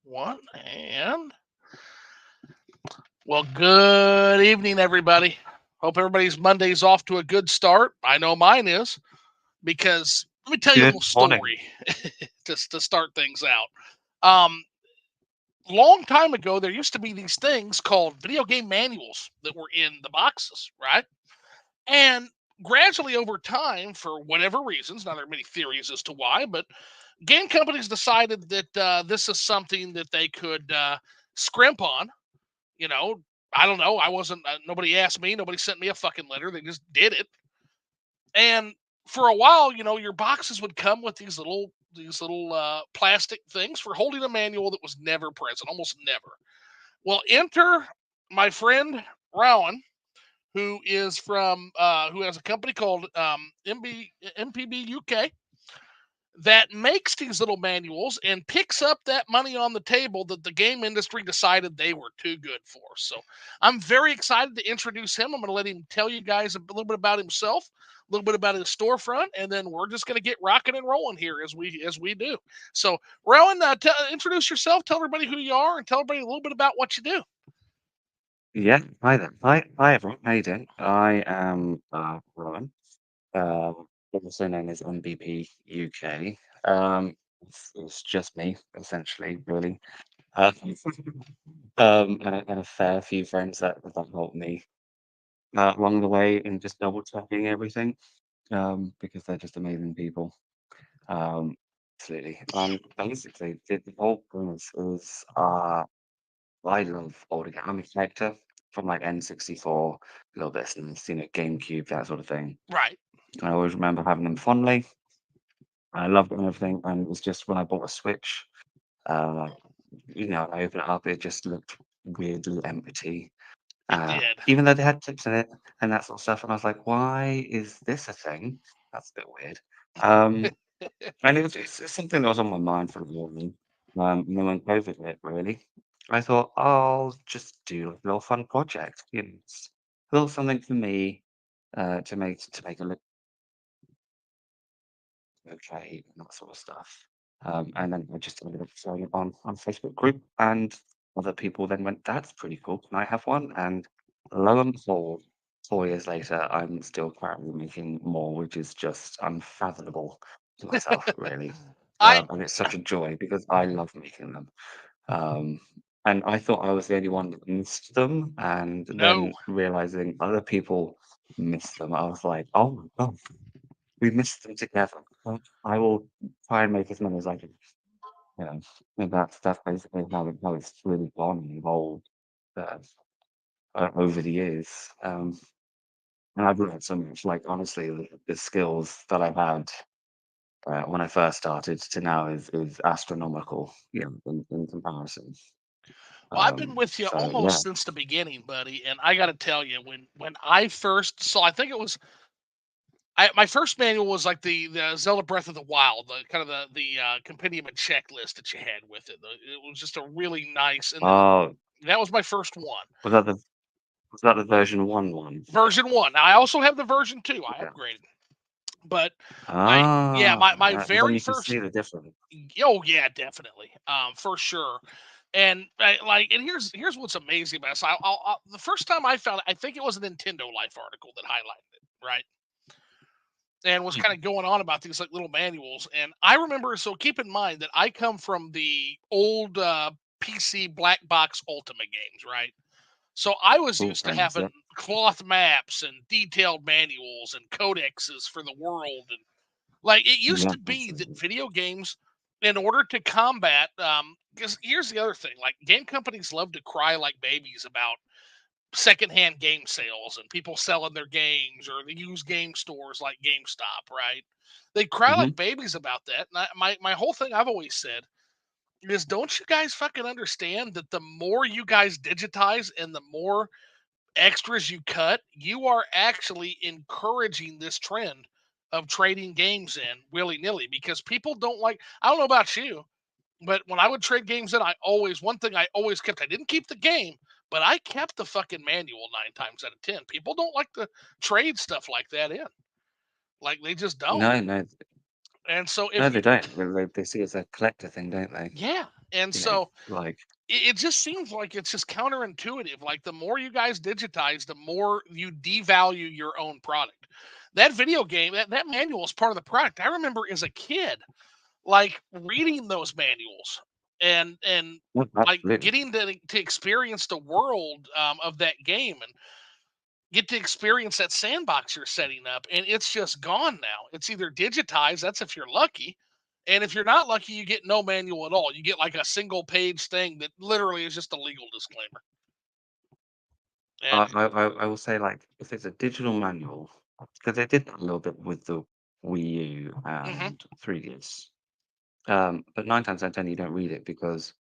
One and well, good evening, everybody. Hope everybody's Monday's off to a good start. I know mine is because let me tell you a Good little morning. story just to start things out. Um, Long time ago, there used to be these things called video game manuals that were in the boxes, right? And gradually over time, for whatever reasons, now there are many theories as to why, but game companies decided that this is something that they could scrimp on. You know, I don't know. I wasn't. Nobody asked me. Nobody sent me a fucking letter. They just did it. And for a while, your boxes would come with these little plastic things for holding a manual that was never present, almost never. Well, enter my friend Rowan, who has a company called MPBUK that makes these little manuals and picks up that money on the table that the game industry decided they were too good for. So I'm very excited to introduce him. I'm going to let him tell you guys a little bit about himself, a little bit about his storefront, and then we're just going to get rocking and rolling here as we do. So, Rowan, introduce yourself, tell everybody who you are, and tell everybody a little bit about what you do. Yeah, hi there. Hi everyone. How you doing? I am Rowan. Also known as MBP UK. It's just me, essentially, really. Uh, and a fair few friends that helped me along the way in just double checking everything. Because they're just amazing people. Um, Absolutely. Basically, the whole premise is I love older games. I'm a collector from like N64, a little bit of SNES, GameCube, that sort of thing. Right. I always remember having them fondly. I loved them and everything. And it was just when I bought a Switch, uh, I opened it up, it just looked weirdly empty. It did. Even though they had chips in it and that sort of stuff. And I was like, why is this a thing? That's a bit weird. Um, and it's something that was on my mind for a while. And then when COVID hit, really, I thought I'll just do like a little fun project. It's a little something for me to make a little okay and that sort of stuff. And then I just ended up throwing it on Facebook group, and other people then went, "That's pretty cool. Can I have one?" And lo and behold, 4 years later, I'm still currently making more, which is just unfathomable to myself, really. I And it's such a joy because I love making them. Um, and I thought I was the only one that missed them, and no. then realizing other people missed them, I was like, "Oh my God, we missed them together." I will try and make as many as I can. You know, and that's basically how it's really gone and evolved uh, over the years. And I've learned so much. Like honestly, the skills that I've had when I first started to now is astronomical. In comparison. Well, I've been with you So yeah. almost since the beginning, buddy, and I got to tell you, when I first saw, I think it was my first manual was like the Zelda Breath of the Wild, the kind of the compendium and checklist that you had with it. It was just a really nice, and then Oh, that was my first one, was that the was that the version 1 one? version one. Now, I also have the version two. I Okay. upgraded, but my yeah, Ah, my then very you can first. see the difference. Oh yeah, definitely, for sure. And and here's what's amazing about it. So the first time I found it, I think it was a Nintendo Life article that highlighted it, right? And was kind of going on about these like little manuals. And I remember, so keep in mind that I come from the old PC black box Ultima games, right? So I was Cool used to things. having Yeah. cloth maps and detailed manuals and codexes for the world. And like it used Yeah, to be that absolutely. video games, in order to combat, because here's the other thing, like game companies love to cry like babies about secondhand game sales and people selling their games or the used game stores like GameStop, right? They cry Hmm. like babies about that. And my whole thing I've always said is, don't you guys fucking understand that the more you guys digitize and the more extras you cut, you are actually encouraging this trend of trading games in willy nilly because people don't like. I don't know about you, but when I would trade games in, one thing I always kept, I didn't keep the game, but I kept the fucking manual 9 times out of 10. People don't like to trade stuff like that in. Like they just don't. No, no, And so no, if you, they don't. They see it as a collector thing, don't they? yeah. And you know, so like it just seems like it's just counterintuitive. Like the more you guys digitize, the more you devalue your own product. That video game, that manual is part of the product. I remember as a kid, like reading those manuals and yeah, like absolutely. getting to experience the world of that game and get to experience that sandbox you're setting up. And it's just gone now. It's either digitized, that's if you're lucky. And if you're not lucky, you get no manual at all. You get like a single page thing that literally is just a legal disclaimer. And I will say, like, if it's a digital manual, because they did that a little bit with the Wii U mhm, and 3DS. But 9 times out of 10, you don't read it because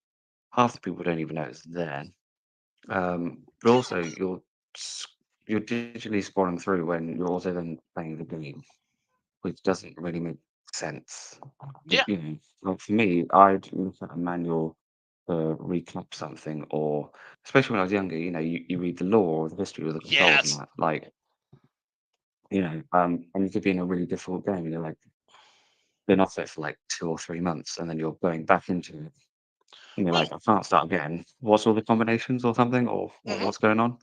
half the people don't even know it's there. But also, s- you're digitally scrolling through when you're also then playing the game, which doesn't really make sense. yeah, You know, like for me, I'd look at a manual to recap something, or especially when I was younger, you read the lore or the history of the controls and yes. that. Like, and you could be in a really difficult game, and you're like, been off it for like 2 or 3 months, and then you're going back into it, and you're Well, like, I can't start again. What's all the combinations or something, or mhm. what's going on?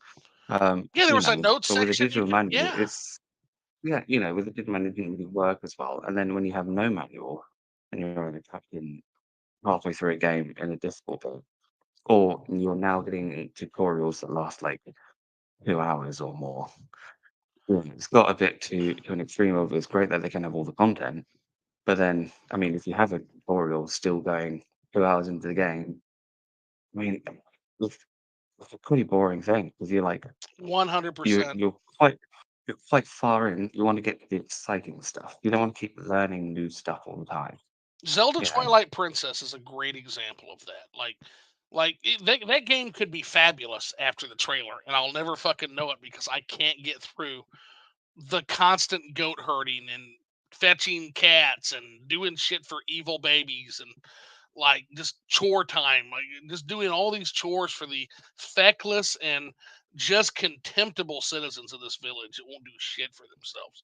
Yeah, there was a note But with a section you digital could, manual, yeah, it's yeah, with a digital manual, it didn't really work as well. And then when you have no manual and you're only in halfway through a game in a difficult game, or you're now getting tutorials that last like 2 hours or more. Yeah, it's got a bit to an extreme of it's great that they can have all the content, but then I mean, if you have a tutorial still going 2 hours into the game, I mean, it's, it's a pretty boring thing because you're like you're 100%. you're quite you're quite far in. You want to get to the exciting stuff. You don't want to keep learning new stuff all the time. Zelda You know. Twilight Princess is a great example of that. That game could be fabulous after the trailer, and I'll never fucking know it because I can't get through the constant goat herding and fetching cats and doing shit for evil babies and like just chore time, like just doing all these chores for the feckless and just contemptible citizens of this village that won't do shit for themselves.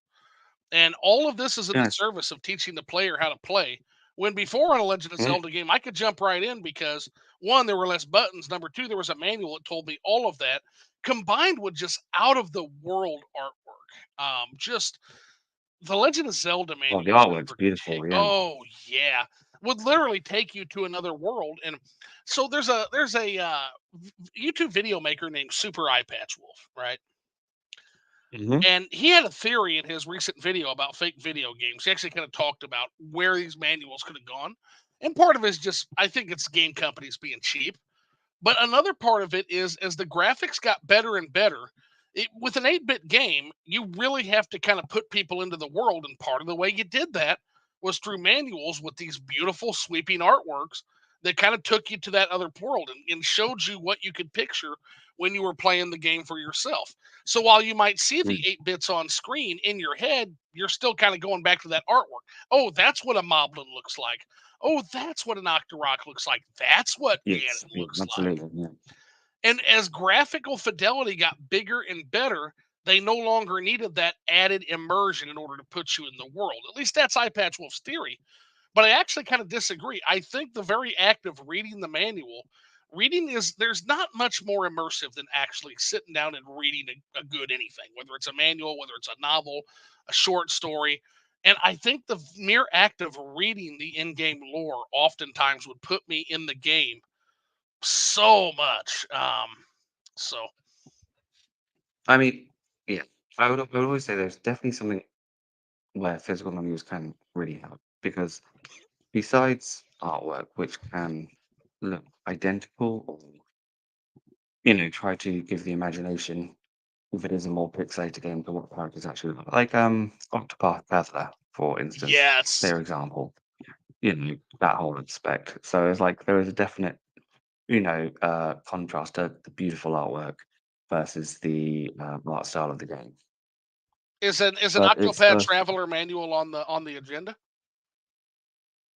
And all of this is in the Yes. service of teaching the player how to play. When before on a Legend of Yeah. Zelda game, I could jump right in because one, there were less buttons. Number two, there was a manual that told me all of that, combined with just out of the world artwork. Just the Legend of Zelda Well, the manuals in artwork's beautiful. Yeah. Oh yeah, would literally take you to another world. And so there's a YouTube video maker named Super Eye Patch Wolf, right? Hmm. And he had a theory in his recent video about fake video games. He actually kind of talked about where these manuals could have gone. And part of it is just, I think it's game companies being cheap. But another part of it is as the graphics got better and better, with an 8-bit game, you really have to kind of put people into the world. And part of the way you did that was through manuals with these beautiful, sweeping artworks that kind of took you to that other world and showed you what you could picture when you were playing the game for yourself. So while you might see the 8 bits on screen in your head, you're still kind of going back to that artwork. Oh, that's what a Moblin looks like. Oh, that's what an Octorok looks like. That's what Yes. Ganon Yeah, looks like. absolutely. Yeah. And as graphical fidelity got bigger and better, they no longer needed that added immersion in order to put you in the world. At least that's Eyepatch Wolf's theory. But I actually kind of disagree. I think the very act of reading the manual, reading is there's not much more immersive than actually sitting down and reading a good anything, whether it's a manual, whether it's a novel, a short story. And I think the mere act of reading the in-game lore oftentimes would put me in the game so much. So I mean, yeah. I would always say there's definitely something where physical menus can really help because besides artwork, which can look identical or try to give the imagination if it is a more pixelated game to what characters actually look like. Octopath Traveler, for instance, yes, their example. That whole aspect. So it's like there is a definite, contrast to the beautiful artwork versus the art style of the game. is an But it's Octopath Traveler manual on the agenda?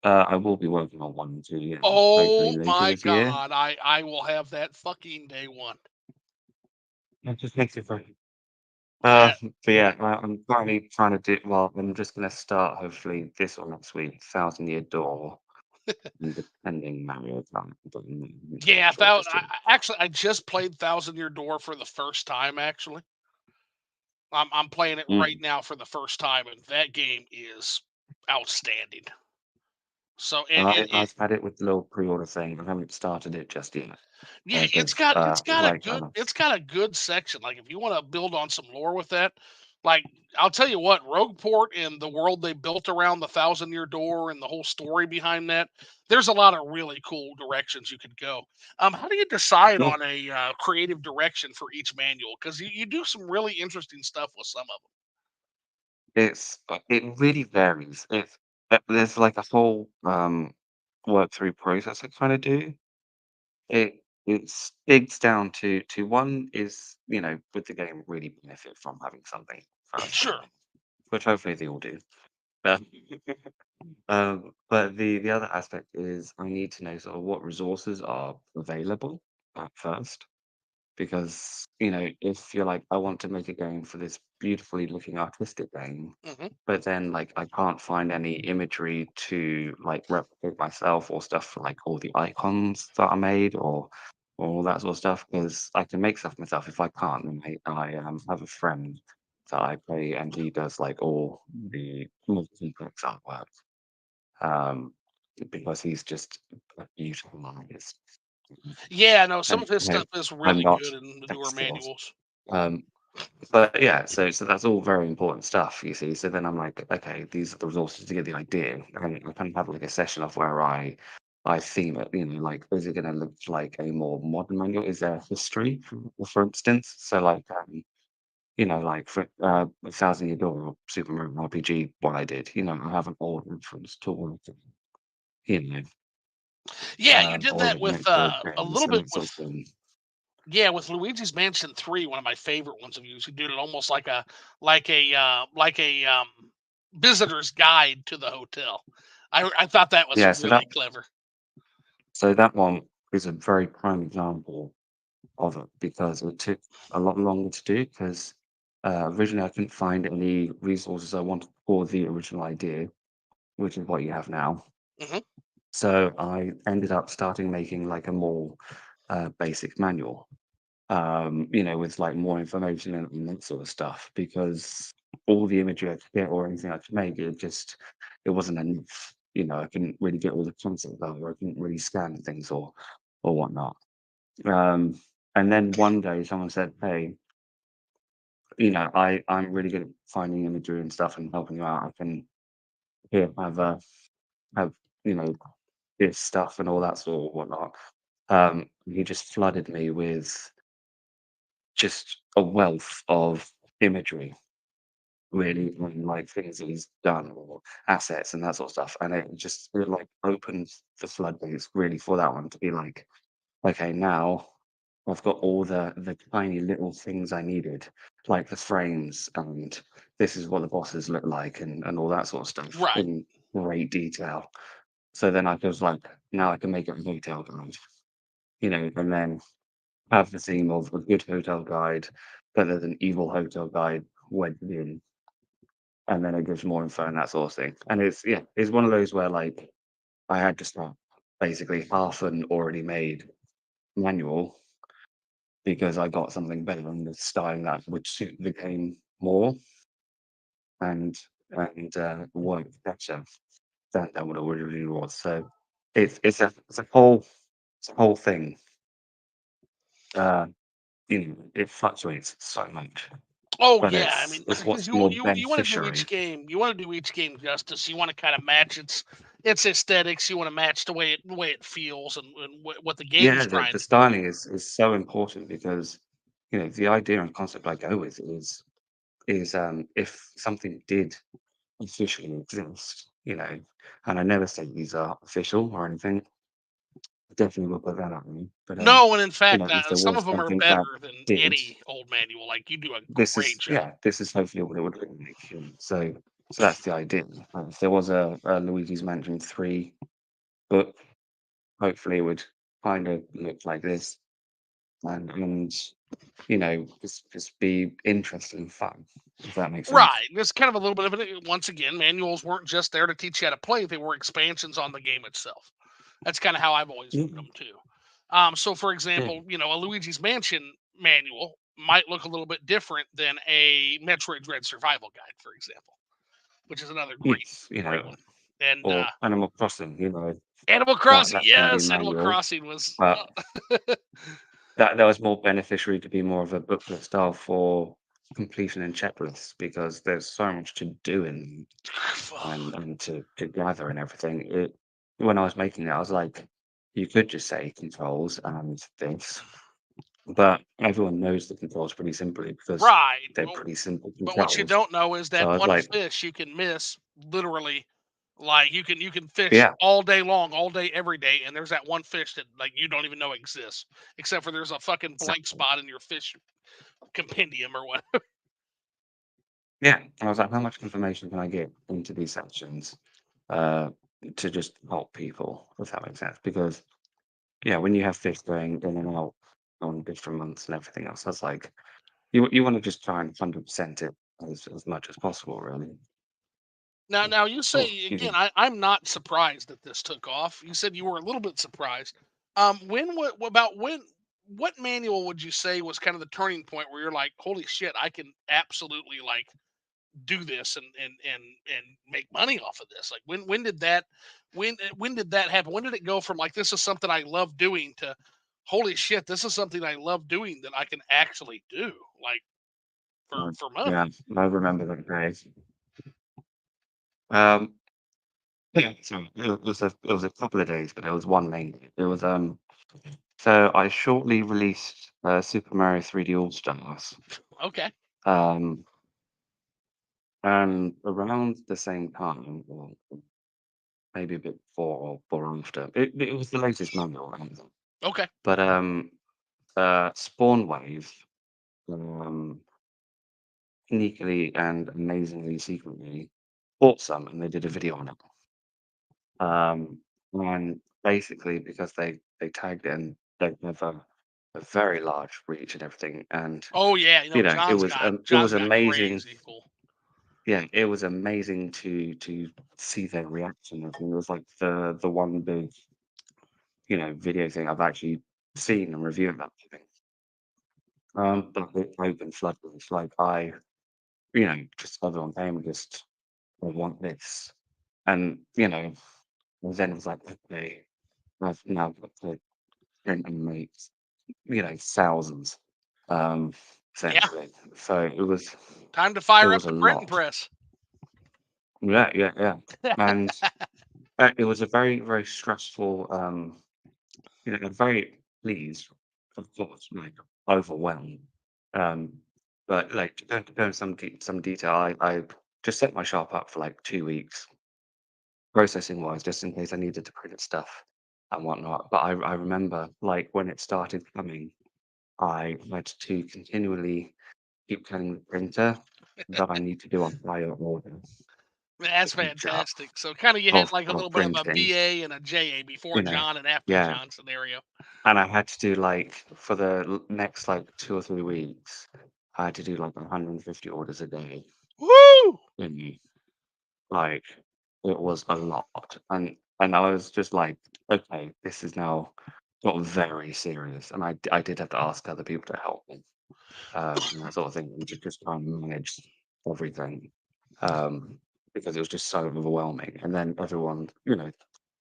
I will be working on one too, hopefully Oh later my this year. god, I will have that fucking day one. That just makes it very. That But yeah, I'm currently trying to do. Well, I'm just gonna start hopefully this or next week. Thousand Year Door. independent Mario Kart, but Yeah, sure, just do. actually I just played Thousand Year Door for the first time. Actually, I'm playing it right Mm. now for the first time, and that game is outstanding. So it I've had it with the little pre-order thing. I haven't started it just yet yeah, because it's got a like I good don't. it's got a good section. Like if you want to build on some lore with that, like I'll tell you what, Rogueport and the world they built around the Thousand Year Door and the whole story behind that, there's a lot of really cool directions you could go. How do you decide Yeah, on a creative direction for each manual? Because you do some really interesting stuff with some of it really varies. It's there's like a whole work through process I kind of do. It's digs down to one is, would the game really benefit from having something them. first Sure, thing, which hopefully they all do. Um, but the other aspect is I need to know sort of what resources are available at first. Because, if you're like, I want to make a game for this beautifully looking artistic game, hmm but then like I can't find any imagery to like replicate myself or stuff for like all the icons that are made or all that sort of stuff. Because I can make stuff myself. If I can't, then I have a friend that I play and he does like all the more complex artwork. Um, because he's just a beautiful artist. yeah, no, some And of his stuff is I'm really not good in the tech newer skills. manuals. Um, but yeah, so that's all very important stuff, you see. So then I'm like, okay, these are the resources to get the idea. I kind of have like a session of where I theme it, like is it going to look like a more modern manual? Is there a history, for instance? So like like for a Thousand Year Door or Super Mario RPG, what I did, I have an old reference to all of them, you know, Yeah, you did all that the with network a games little and bit that with sort of thing. yeah, with Luigi's Mansion 3, one of my favorite ones of yours. You did it almost like a visitor's guide to the hotel. I thought that was Yeah, really clever. so that one is a very prime example of it because it took a lot longer to do because originally I couldn't find any resources I wanted for the original idea, which is what you have now. hmm So I ended up starting making like a more basic manual, with like more information and that sort of stuff because all the imagery I could get or anything I could make, it wasn't enough. I couldn't really get all the concept value. I couldn't really scan things or whatnot. Um, and then one day someone said, "Hey, I'm really good at finding imagery and stuff and helping you out. I can here have you know this stuff and all that sort of whatnot." He just flooded me with just a wealth of imagery, really, and like things that he's done or assets and that sort of stuff. And it like opened the floodgates really for that one to be like, okay, now I've got all the tiny little things I needed, like the frames, and this is what the bosses look like, and all that sort of stuff Right. in great detail. So then I was like, now I can make it a hotel guide, and then have the theme of a good hotel guide, but there's an evil hotel guide wedged in, and then it gives more info and that sort of thing. And it's one of those where like I had to start basically half an already made manual because I got something better in the style that would suit the game more and work better than what it originally was. So it's a whole thing. Uh, it fluctuates so much, Oh but yeah, I it's mean, it's because what's more you want to do each beneficiary. game, you want to do each game justice. You want to kind of match its aesthetics. You want to match the way it feels and what the game's Yeah, the, trying the to do. styling is so important because the idea and concept I go with is if something did officially exist, and I never say these are official or anything. I definitely will put that out there. But No, and in fact, if there some of was them are something that better than did, any old manual. Like you do a this great is job. yeah, this is hopefully what it would look like. So that's the idea. If there was a Luigi's Mansion 3 book, hopefully it would kind of look like this. and just be interesting and fun, if that makes sense. Right. There's kind of a little bit of it. Once again, manuals weren't just there to teach you how to play; they were expansions on the game itself. That's kind of how I've always viewed Yeah, them too. So, for yeah, example, a Luigi's Mansion manual might look a little bit different than a Metroid Dread Survival Guide, for example, which is another great, yes, great one. And or Animal Crossing, Animal that Crossing, that's going to be yes, Animal manual, Crossing was. but that was more beneficiary to be more of a booklet style for completion and checklists because there's so much to do in them and to gather and everything. When I was making it, I was like, you could just say controls and this, but everyone knows the controls pretty simply because Right. they're pretty simple But what you controls. don't know is So that I was one like, fish you can miss literally. Like you can fish yeah, all day long, all day, every day, and there's that one fish that like you don't even know exists, except for there's a fucking blank exactly. spot in your fish compendium or what. Yeah. And I was like, how much information can I get into these sections uh, to just help people, if that makes sense? Because yeah, when you have fish going in and out on different months and everything else, that's like you want to just try and 100% it as much as possible, really. Now you Oh, say excuse me. again, I'm not surprised that this took off. You said you were a little bit surprised. What manual would you say was kind of the turning point where you're like, holy shit, I can absolutely like do this and make money off of this? Like when did that happen? When did it go from like this is something I love doing to holy shit, this is something I love doing that I can actually do like for money? Yeah, I remember that days. Um, yeah, so it was a couple of days, but it was one main day. It was so I shortly released Super Mario 3D All Stars. Okay. Um, and around the same time, or maybe a bit before or after, it was the latest manual, right? Okay. But Spawn Wave, um, sneakily and amazingly secretly bought some, and they did a video on it. Um, and basically, because they tagged in, they have a very large reach and everything, and Oh yeah, it John's was got it John's was got amazing. crazy cool. Yeah, it was amazing to see their reaction. I think it was like the one big video thing I've actually seen and reviewed that thing. But it opened floodgates. Like just everyone came and just I want this, and then it was like okay, I've now got to print and make thousands, um, Yeah, essentially. So time to it fire up was a the printing lot. press. Yeah, yeah, yeah. And it was a very, very stressful, very pleased, of course, like overwhelmed. Um, but like to go into some detail, I just set my shop up for like 2 weeks, processing wise, just in case I needed to print stuff and whatnot. But I remember like when it started coming, I had to continually keep telling the printer that I need to do a higher order That's to catch up fantastic. So kind of you had like a of little bit of a printing, BA and a JA before you know. John and after Yeah. John scenario. And I had to do like for the next like 2 or 3 weeks, I had to do like 150 orders a day. Woo! And like it was a lot. And I was just like, okay, this is now got very serious. And I did have to ask other people to help me. And that sort of thing, and just try and manage everything, um, because it was just so overwhelming. And then everyone,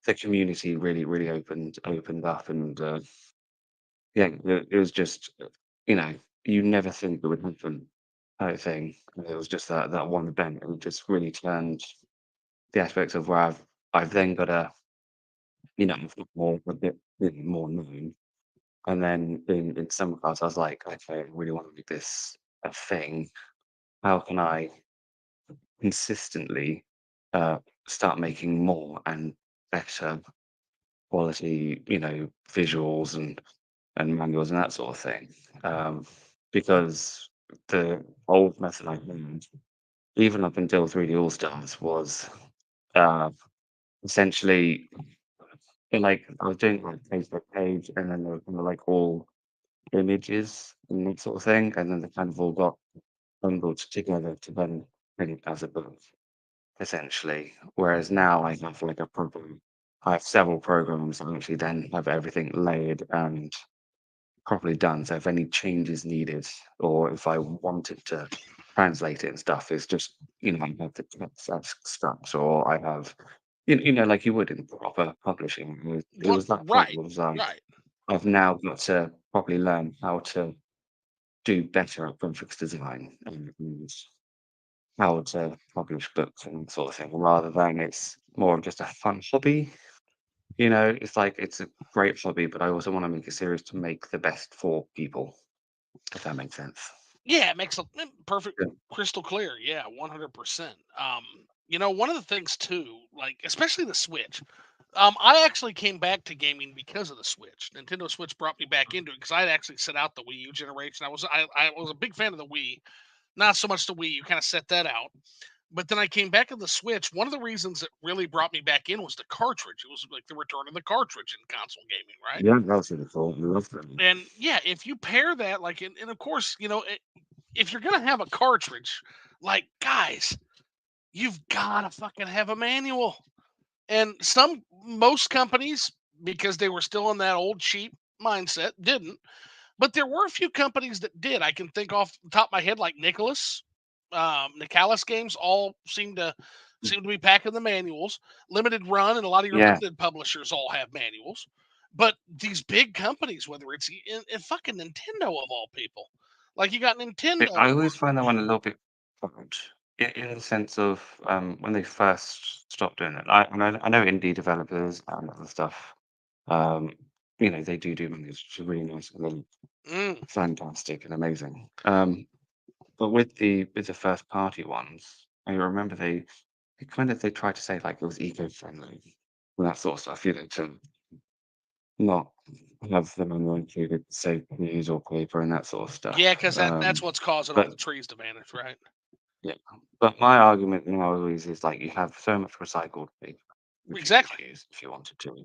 the community really, really opened up, and yeah, it was just, you know, you never think it would happen, type thing. And it was just that one event, and it just really turned the aspects of where I've then got to, more a bit more known. And then in some regards, I was like, okay, I really want to make this a thing. How can I consistently uh, start making more and better quality, visuals and manuals and that sort of thing. Um, because the old method I learned, even up until 3D All Stars, was uh, essentially like I was doing like Facebook page, and then they were kind of like all images and that sort of thing, and then they kind of all got bundled together to then print it as a book, essentially. Whereas now I have like a program, I have several programs that actually then have everything layered and properly done. So if any changes needed, or if I wanted to translate it and stuff, it's just I have the text as structs, or I have like you would in proper publishing. It was that point. Right, It was like right. I've now got to properly learn how to do better at graphics design and how to publish books and sort of thing, rather than it's more of just a fun hobby. It's like it's a great hobby, but I also want to make a series to make the best for people, if that makes sense. Yeah, it makes perfect, Yeah. crystal clear. Yeah, 100%. One of the things too, like especially the Switch. I actually came back to gaming because of the Switch. Nintendo Switch brought me back into it because I had actually set out the Wii U generation. I was a big fan of the Wii, not so much the Wii. You kind of set that out, but then I came back to the Switch. One of the reasons that really brought me back in was the cartridge. It was like the return of the cartridge in console gaming, right? Yeah, that was really cool. I love them. And yeah, if you pair that, like, and of course, if you're gonna have a cartridge, like guys, you've gotta fucking have a manual. And most companies, because they were still in that old cheap mindset, didn't. But there were a few companies that did. I can think off the top of my head, like Nicalis Games, all seem to be packing the manuals. Limited Run and a lot of your Yeah, limited publishers all have manuals. But these big companies, whether it's in fucking Nintendo of all people, like you got Nintendo. I always find that one a little bit odd, in the sense of when they first stopped doing it. I know indie developers and other stuff. Um, they do manage to really nice and really Mm, fantastic and amazing. But with the first party ones, I remember they tried to say like it was eco-friendly and that sort of stuff, to not have the manual included, save news or paper and that sort of yeah, stuff. because that's what's causing all But the trees to vanish, right? yeah, but my argument now always is like you have so much recycled paper which you could Exactly. use if you wanted to,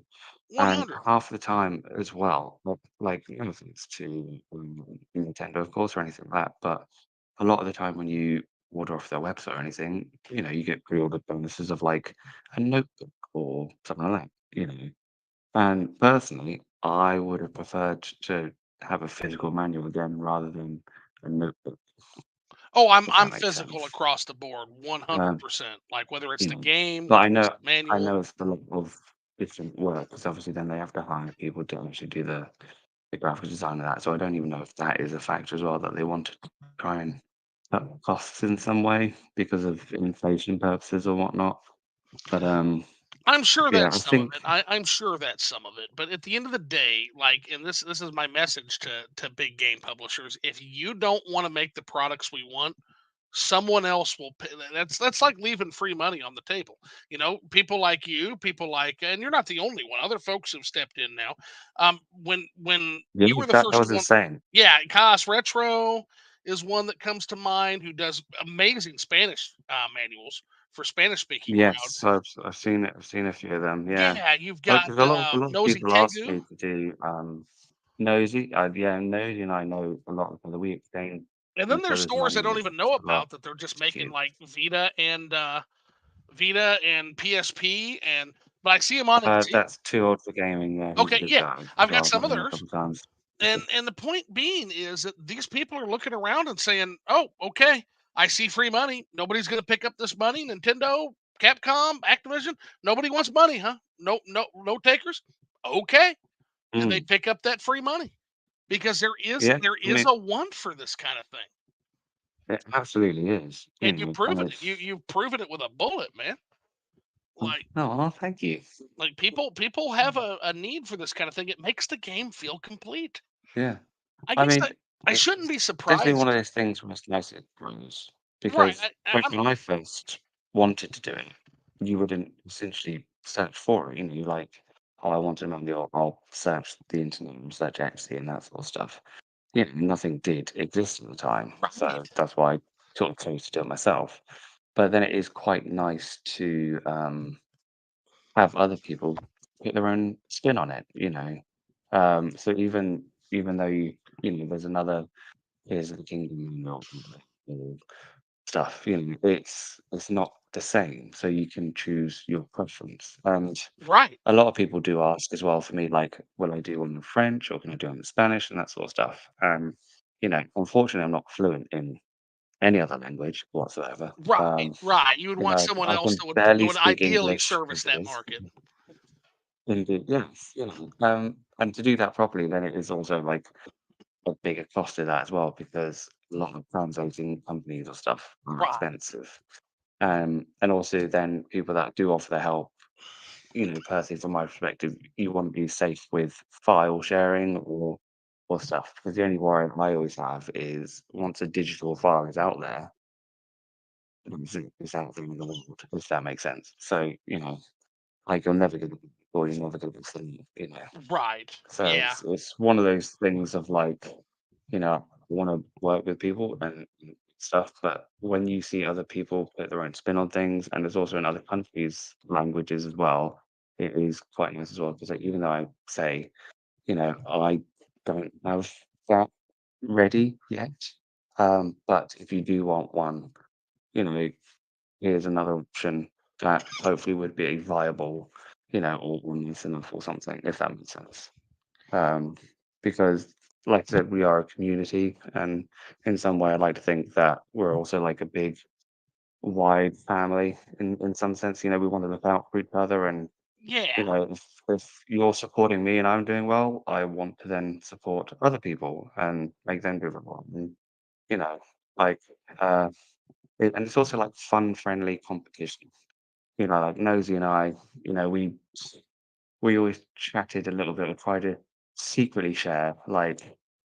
and 100. half the time as well, like no offense to Nintendo, of course, or anything like that, but a lot of the time when you order off their website or anything, you get pre-ordered bonuses of like a notebook or something like that, And personally, I would have preferred to have a physical manual again rather than a notebook, Oh, I'm if I'm that makes physical sense. across the board, Um, 100%. Like whether it's you the know, game, but whether it's the I manual. know it's a lot of different work because obviously then they have to hire people to actually do the graphic design of that. So I don't even know if that is a factor as well that they want to try and cut costs in some way because of inflation purposes or whatnot. But I'm sure yeah, that's I some of think it. I'm sure that's some of it. But at the end of the day, like, and this is my message to big game publishers: if you don't want to make the products we want, someone else will pay. That's like leaving free money on the table. People like you, people like, and you're not the only one. Other folks have stepped in now. When yeah, you were the that first was one, insane. yeah, Chaos Retro is one that comes to mind who does amazing Spanish manuals for Spanish speaking crowd. Yes, I've seen it. I've seen a few of them. Yeah, Yeah, you've got because a lot of Nosy people ask Tegu, me to do Nosy. Yeah, Nosy, and I know a lot of the We Exchange and then each there's other's stores I don't manuals even know a lot. about that they're just It's making cute. like Vita and PSP, and but I see them on Etsy. That's too old for gaming. Yeah, he Okay, did yeah, that as I've got well. I've some met of him a theirs, couple of times. and the point being is that these people are looking around and saying, "Oh, okay, I see free money. Nobody's going to pick up this money. Nintendo, Capcom, Activision. Nobody wants money, huh? No, no, no takers. Okay." And they Mm, pick up that free money because there is yeah, there I is mean, a want for this kind of thing. it absolutely is. And you've And proven it. it's You've proven it with a bullet, man. Like no, oh, thank you. people have a need for this kind of thing. It makes the game feel complete. Yeah, I I guess mean, I shouldn't it's be definitely one of surprised. those things where it's nice it grows Right. because I'm when I first wanted to do it, you wouldn't essentially search for it. You like, oh, I want to know the, I'll search the internet and search Etsy and that sort of stuff. Nothing did exist at the time, so right. that's why I sort of chose to do it myself. But then it is quite nice to have other people put their own spin on it. So even though there's another Here's the Kingdom or stuff. It's not the same, so you can choose your preference. And Right. a lot of people do ask as well for me, like, will I do one in French or can I do one in Spanish and that sort of stuff. Unfortunately, I'm not fluent in any other language whatsoever. Right, right. You would want someone I else can that barely would speak ideally English service as it that is. market. Indeed, yes, and to do that properly, then it is also like a bigger cost to that as well because a lot of translating companies or stuff are Right. expensive. And also then people that do offer the help, personally from my perspective, you want to be safe with file sharing or stuff. Because the only worry I always have is once a digital file is out there, it's out there in the world, if that makes sense. So, like you're never gonna or you're never gonna see, Right. So Yeah. it's one of those things of like, I want to work with people and stuff, but when you see other people put their own spin on things, and it's also in other countries' languages as well, it is quite nice as well. Because like, even though I say, I don't have that ready yet, but if you do want one, you know, here's another option that hopefully would be a viable, or nice enough or something, if that makes sense. um, because, like I said, we are a community, and in some way, I like to think that we're also like a big, wide family in some sense. We want to look out for each other, and Yeah. if you're supporting me and I'm doing well, I want to then support other people and make them do well. And you know, like, uh, and it's also like fun, friendly competition. Like Nosy and I, we always chatted a little bit and tried to secretly share, like,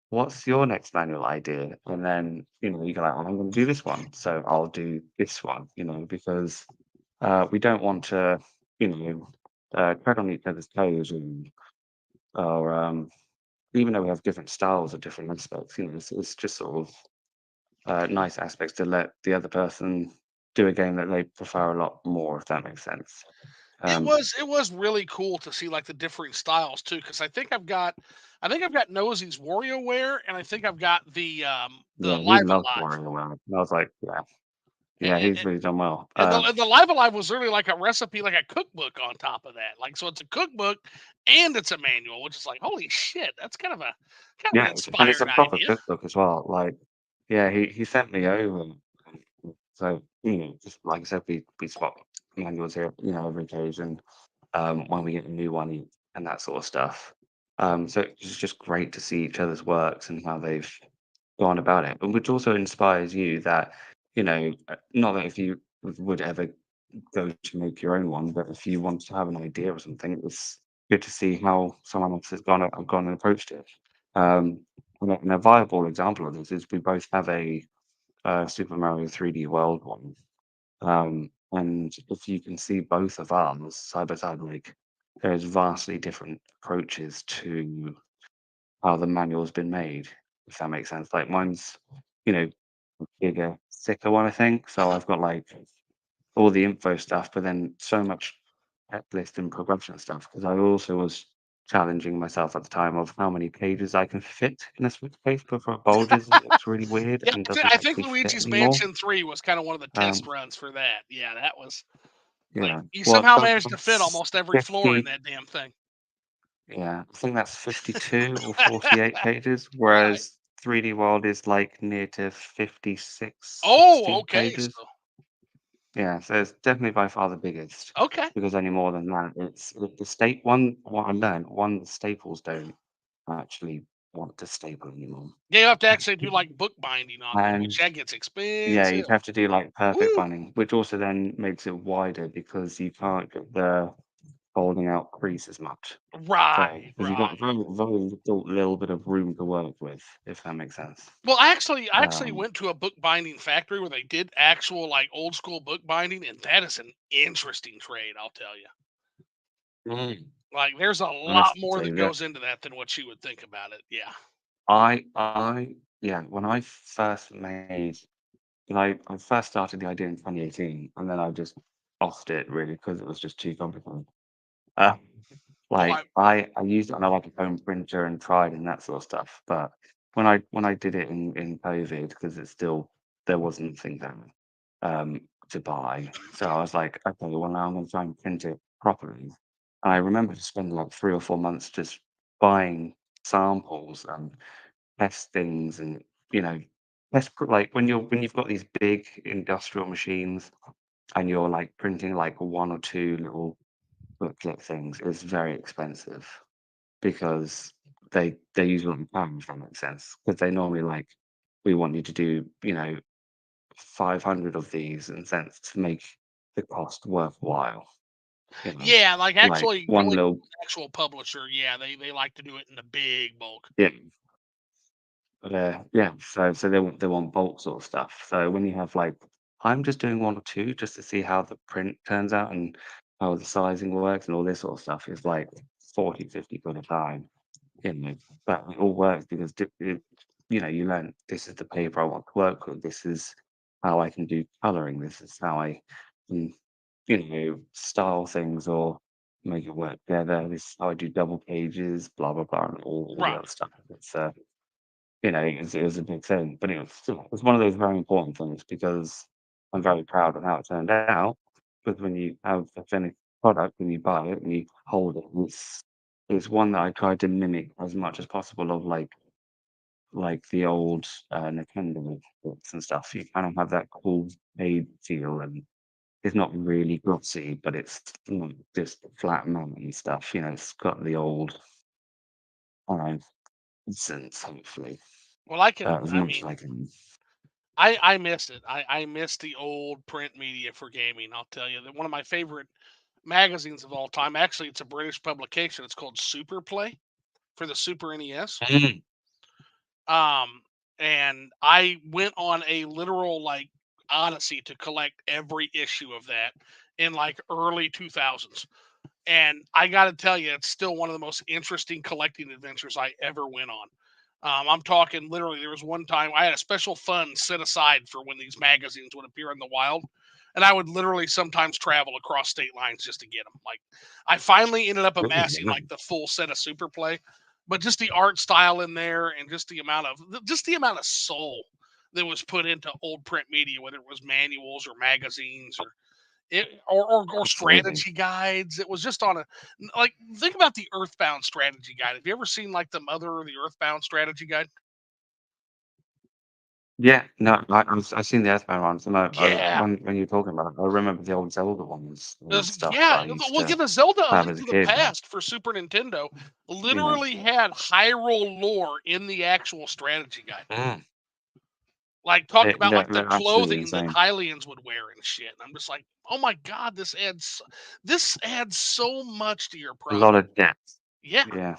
what's your next manual idea? And then, you go like, well, I'm going to do this one. So I'll do this one, because we don't want to, tread on each other's toes or even though we have different styles or different aspects, it's just sort of nice aspects to let the other person do a game that they prefer a lot more, if that makes sense. Um, It was really cool to see like the differing styles too, because I think I've got Nosy's WarioWare, and I think I've got the yeah, he Live loved Alive. Wario World. And I was like, yeah. Yeah, And, he's really done well. the Live Alive was really like a recipe, like a cookbook on top of that. Like, so it's a cookbook and it's a manual, which is like, holy shit, that's kind of an Yeah, and it's a inspired proper idea. cookbook as well. Like, yeah, he sent me over. So, just like I said, we swap manuals here, every occasion, when we get a new one and that sort of stuff. So it's just great to see each other's works and how they've gone about it, but which also inspires you that, not that if you would ever go to make your own one, but if you want to have an idea or something, it's good to see how someone else has gone and approached it. Um, and a viable example of this is we both have a Super Mario 3D World one, and if you can see both of ours side by side, like there's vastly different approaches to how the manual's been made, if that makes sense. Like mine's, you know, bigger, thicker one, I think. So Mhm. I've got like all the info stuff, but then so much checklist and progression stuff because I also was challenging myself at the time of how many pages I can fit in a Switch case before it bulges and looks really weird Yeah, and I doesn't think actually fit Luigi's anymore. Mansion 3 was kind of one of the test Um, runs for that. Yeah, that was like yeah, you well, somehow managed to fit that's almost every floor in 50. that damn thing. Yeah, I think that's 52 or 48 pages, Right. whereas 3D World is like near to 56, Oh, 60 okay. pages. Yeah, so it's definitely by far the biggest Okay. because any more than that, it's the state one. What I learned, one, the staples don't actually want to staple anymore, Yeah, you have to actually do like bookbinding on them, which and that gets yeah, expensive. you'd have to do like perfect Woo. binding, which also then makes it wider because you can't get the folding out crease as much. So Right, because you've got right. very little bit of room to work with, if that makes sense. Well, I actually Um, went to a bookbinding factory where they did actual like old school bookbinding, and that is an interesting trade, I'll tell you. Mm. Like, there's a lot more Honestly, that that goes into that than what you would think about it. Yeah. yeah, when I first made when I first started the idea in 2018, and then I just offed it really because it was just too complicated. Oh, I I used it on a like a home printer and tried and that sort of stuff, but when I did it in COVID, because it's still there was nothing there to buy. So I was like, okay, well now I'm gonna try and print it properly. And I remember just spending like 3 or 4 months just buying samples and test things and like when you've got these big industrial machines and you're like printing like one or two little booklet things, it's very expensive because they use a lot of power, if that makes sense. Because they normally like, we want you to do, 500 of these and cents to make the cost worthwhile, you know. Yeah, like Like actually one going to little an actual publisher, yeah, they like to do it in the big bulk. yeah, yeah. So they want bulk sort of stuff. So when you have like, I'm just doing one or two just to see how the print turns out and how the sizing works and all this sort of stuff is like 40, 50 quid a time. But it all works because you learn this is the paper I want to work with. This is how I can do coloring. This is how I can, style things or make it work together. This is how I do double pages, blah blah blah, and all the Right. other stuff. It was a big thing, but it was one of those very important things because I'm very proud of how it turned out. Because when you have a finished product and you buy it and you hold it, it's one that I tried to mimic as much as possible of like the old Nintendo books and stuff. You kind of have that cool paid feel, and it's not really glossy, but it's not just flat matte and stuff. It's got the old uh, sense, hopefully, Well, I can. as I much as mean, I can. I missed it. I miss the old print media for gaming. I'll tell you that one of my favorite magazines of all time. Actually, it's a British publication. It's called Super Play for the Super NES. Mm. Um, and I went on a literal like odyssey to collect every issue of that in like early 2000s. And I got to tell you, it's still one of the most interesting collecting adventures I ever went on. I'm talking literally, there was one time I had a special fund set aside for when these magazines would appear in the wild. And I would literally sometimes travel across state lines just to get them. Like, I finally ended up Oh, amassing yeah. like the full set of Super Play, but just the art style in there and just the amount of soul that was put into old print media, whether it was manuals or magazines or or Absolutely. strategy guides. It was just on a like think about the Earthbound strategy guide. Have you ever seen like the Mother or the Earthbound strategy guide? Yeah, no, I've seen the Earthbound ones, and Yeah. when you're talking about it, I remember the old Zelda ones and stuff that Yeah, I used well, to yeah, the Zelda: A have Link as a to the kid. Past for Super Nintendo You know, literally had Hyrule lore in the actual strategy guide. mm, Like talked about they're, like the they're absolutely clothing that insane. Hylians would wear and shit. And I'm just like, oh my god, this adds so much to your A lot product. of depth. Yeah, Yeah,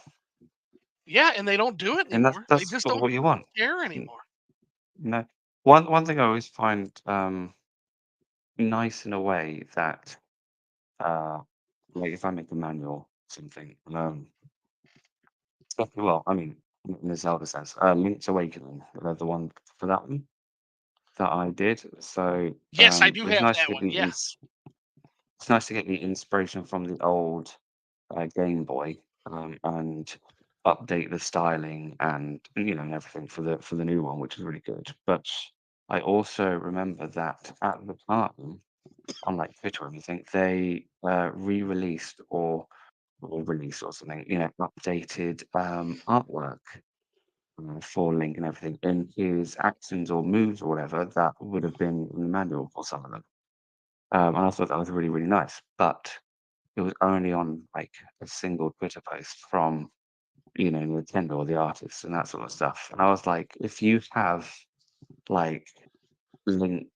yeah, and they don't do it and that's anymore. They that's just sort of don't what you want. care Mm, anymore. No, one thing I always find nice in a way that uh like if I make a manual or something, well, I mean, in the Zelda sense, Link's Awakening, the one for that one that I did. So Yes, I do it was have nice to that get one. Yeah. it's nice to get the inspiration from the old Game Boy and update the styling and and everything for the new one, which is really good. But I also remember that at the time, on like Twitter or anything, they re-released or released or something, updated artwork for Link and everything in his actions or moves or whatever that would have been in the manual for some of them. And I thought that was really, really nice. But it was only on like a single Twitter post from, Nintendo or the artist and that sort of stuff. And I was like, if you have like Link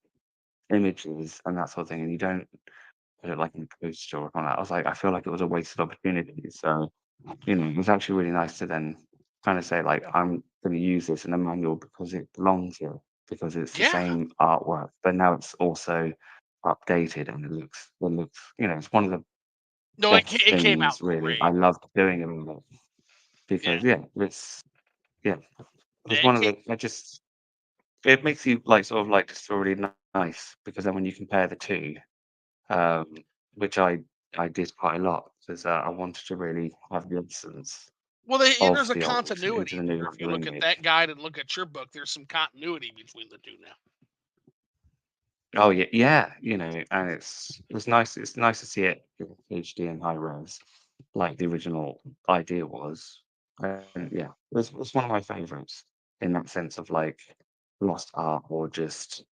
images and that sort of thing, and you don't put it like in a poster or on that, I was like, I feel like it was a wasted opportunity. So it was actually really nice to then kind of say, like, I'm going to use this in a manual because it belongs here, because it's the Yeah. same artwork, but now it's also updated and it's one of the No, best it came out things, really. I great. loved doing it Yeah. because, yeah, it's It one of came, it makes you like sort of like just feel really nice because then when you compare the two, um, which I did quite a lot because I wanted to really have the essence. Well, of there's a the old into continuity the new there. If you look at lineage. that guide and look at your book, there's some continuity between the two now. Oh yeah, yeah, and it's nice to see it in HD and high res, like the original idea was. And yeah, it's one of my favorites in that sense of like lost art or just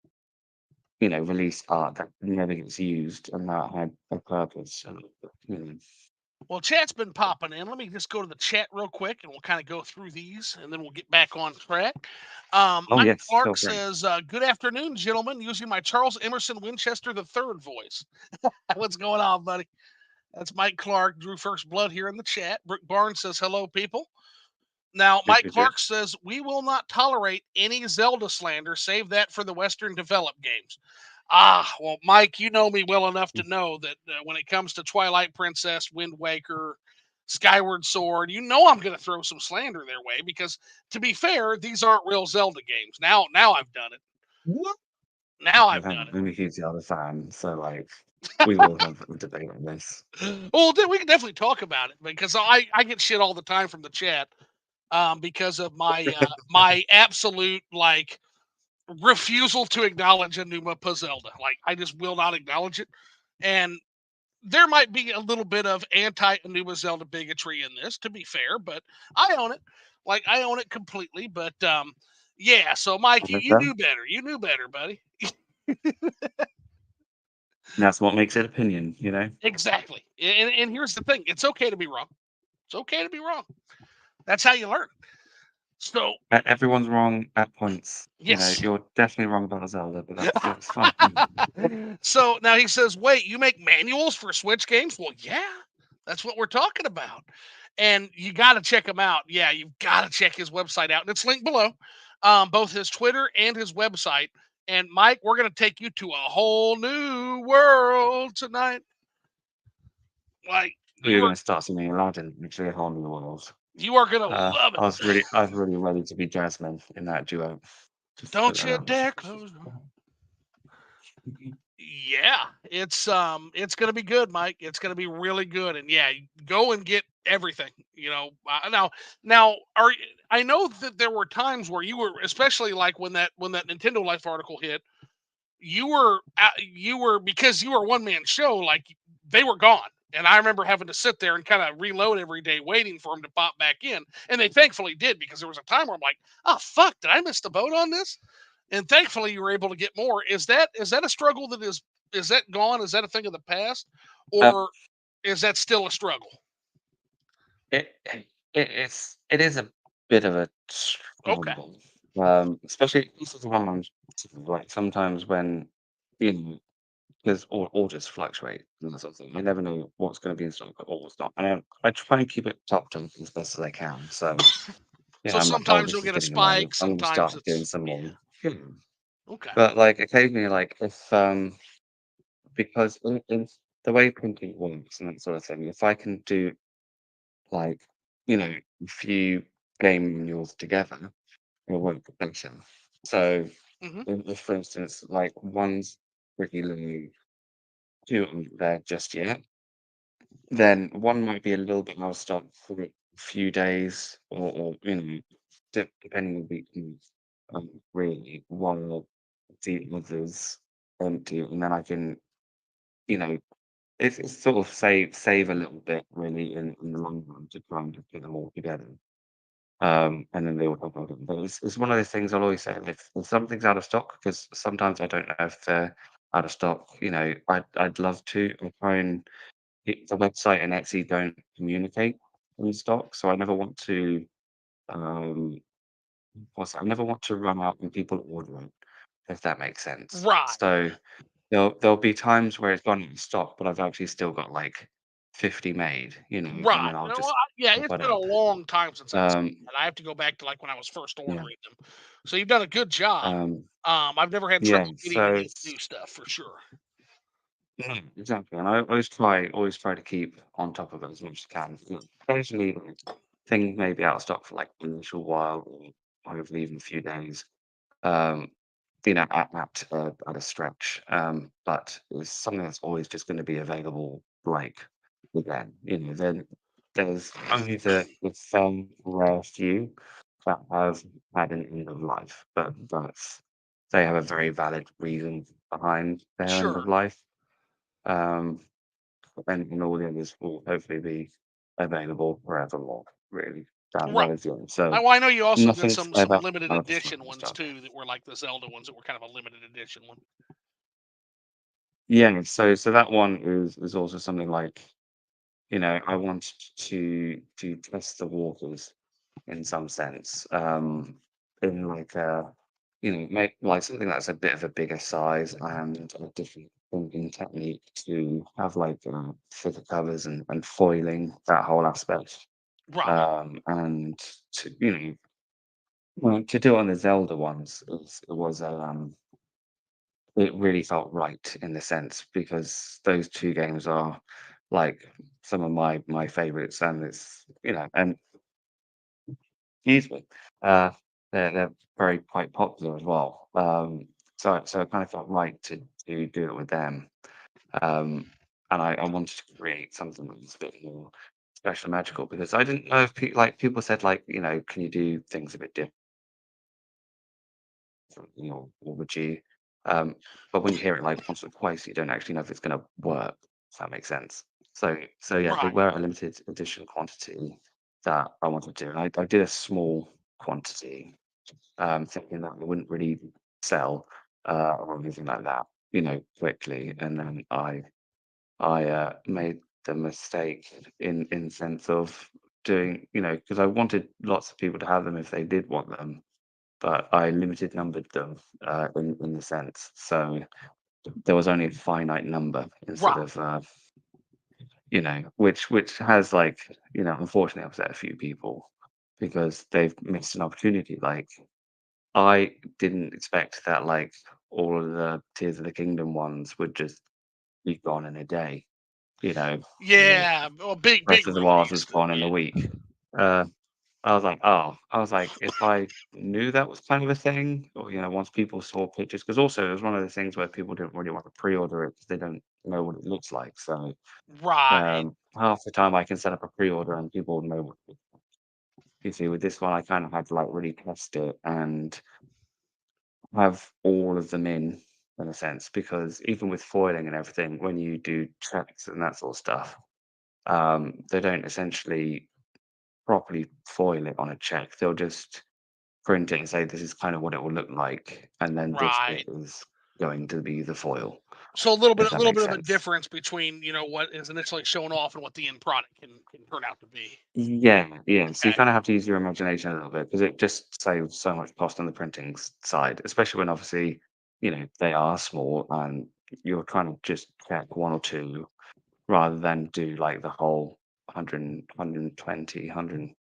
released art that never gets used and that had a purpose. And, you know, Well, chat's been popping in. Let me just go to the chat real quick, and we'll kind of go through these, and then we'll get back on track. oh Mike yes, feel Clark free. says, "Good afternoon, gentlemen. Using my Charles Emerson Winchester III voice. What's going on, buddy? That's Mike Clark. Drew First Blood here in the chat. Brooke Barnes says, "Hello, people." Now, Good, Mike good, good. Clark says, "We will not tolerate any Zelda slander. Save that for the Western developed games." Ah, well, Mike, you know me well enough to know that when it comes to Twilight Princess, Wind Waker, Skyward Sword, you know I'm going to throw some slander their way because, to be fair, these aren't real Zelda games. Now I've done it. What? Now I've I'm done I'm a huge Zelda fan, so like we will have a debate on this. it. Well, then we can definitely talk about it because I get shit all the time from the chat because of my absolute like refusal to acknowledge Enuma Zelda. Like I just will not acknowledge it. And there might be a little bit of anti Anuma Zelda bigotry in this, to be fair, but I own it. Like I own it completely. But yeah, so Mike, you Okay. knew better. You knew better, buddy. That's what makes it opinion. Exactly. And here's the thing: it's okay to be wrong. It's okay to be wrong. That's how you learn. So Everyone's wrong at points. yes. You're definitely wrong about Zelda, but that's fine. So now he says, "Wait, you make manuals for Switch games?" Well, yeah, that's what we're talking about. And you got to check him out. Yeah, you've got to check his website out. And it's linked below, both his Twitter and his website. And Mike, we're going to take you to a whole new world tonight. Like You're going to start singing Aladdin, actually a whole new world. you are going to love it. I was really ready to be Jasmine in that duo. Just to put Don't that you out there. dare close. Yeah, it's gonna be good, Mike. It's gonna be really good, and yeah, go and get everything. Now, I know that there were times where you were, especially like when that Nintendo Life article hit, you were because you were a one man show, like they were gone, and I remember having to sit there and kind of reload every day, waiting for them to pop back in, and they thankfully did because there was a time where I'm like, oh fuck, did I miss the boat on this? And thankfully you were able to get more. Is that a struggle is that gone? Is that a thing of the past, Um, or is that still a struggle? it is a bit of a Okay. struggle, especially this is one I'm like sometimes when you know because orders fluctuate and that sort of thing. I never know what's going to be in stock or what's not, and I try and keep it topped up as best as I can. So So I'm like, oh, sometimes this you'll is get a getting low. spike. I'm going to Sometimes start doing it's some yeah. more. Okay. But like occasionally, like if because in the way printing works and that sort of thing, if I can do like a few game manuals together, it'll work better. So Hmm. if for instance, like one's pretty low, two aren't there just yet, then one might be a little bit out of stock for a few days, or depending on the week, really, while the others empty, and then I can, you know, it's sort of save a little bit really in the long run to try and just get them all together. And then they all help out. But it's one of those things I'll always say if something's out of stock, because sometimes I don't know if they're out of stock. I'd love to. I try and the website and Etsy don't communicate in stock, so I never want to um I never want to run out and people order it, if that makes sense. Right. So there'll be times where it's gone out of stock, but I've actually still got like 50 made, and Right. then I'll Well, just yeah, pop it's it been a up. long time since I've seen Um, that. I have to go back to like when I was first yeah, ordering them. So you've done a good job. um, I've never had yeah. trouble getting So any of the it's new stuff for sure. exactly, and I always try to keep on top of it as much as I can. Occasionally, like, things may be out of stock for like an initial while, or hopefully even a few days. Um, at a stretch. But it's something that's always just going to be available, like again. Then there's only the very rare few that have had an end of life, but they have a very valid reason behind their end Sure. of life. Um, and all the others will hopefully be available forevermore, really, down the Right. road again. So I know you also did nothing's some ever limited 100% edition ones stuff. too that were like the Zelda ones that were kind of a limited edition one. Yeah, so that one is also something like, I wanted to test the waters in some sense, in like a, make like something that's a bit of a bigger size and a different thinking technique to have like thicker covers and foiling that whole aspect. Right. And to well, to do it on the Zelda ones, it really felt right in the sense because those two games are like some of my favorites, and it's and excuse me, uh, they're very quite popular as well. So it kind of felt right to do it with them. Um, and I wanted to create something that was a bit more special and magical because I didn't know if people said like, can you do things a bit different, or would you? Um, but when you hear it like once or twice, you don't actually know if it's going to work. If that makes sense. So yeah, they Right. were a limited edition quantity that I wanted to do. And I did a small quantity, thinking that it wouldn't really sell or anything like that, quickly. And then I made the mistake in the sense of doing, because I wanted lots of people to have them if they did want them, but I limited numbered them in the sense. So there was only a finite number instead Right. of which has like unfortunately upset a few people because they've missed an opportunity. Like I didn't expect that like all of the Tears of the Kingdom ones would just be gone in a day, or Yeah. Well, big Breath of the Wild was release. gone in a Yeah. week. Uh, I was like, "Oh," I was like, if I knew that was kind of a thing, or, once people saw pictures, because also it was one of the things where people didn't really want to pre-order it because they don't know what it looks like. So Right. half the time I can set up a pre-order and people know what you see. With this one, I kind of had to like really test it and have all of them in a sense, because even with foiling and everything, when you do checks and that sort of stuff, they don't essentially properly foil it on a check. They'll just print it and say this is kind of what it will look like, and then this bit Right. is going to be the foil, So if a that little makes bit of a sense. difference between what is initially shown off and what the end product can turn out to be. Yeah, yeah. So you Okay. kind of have to use your imagination a little bit because it just saves so much cost on the printing side, especially when obviously, they are small and you're trying to just check one or two rather than do like the whole 100,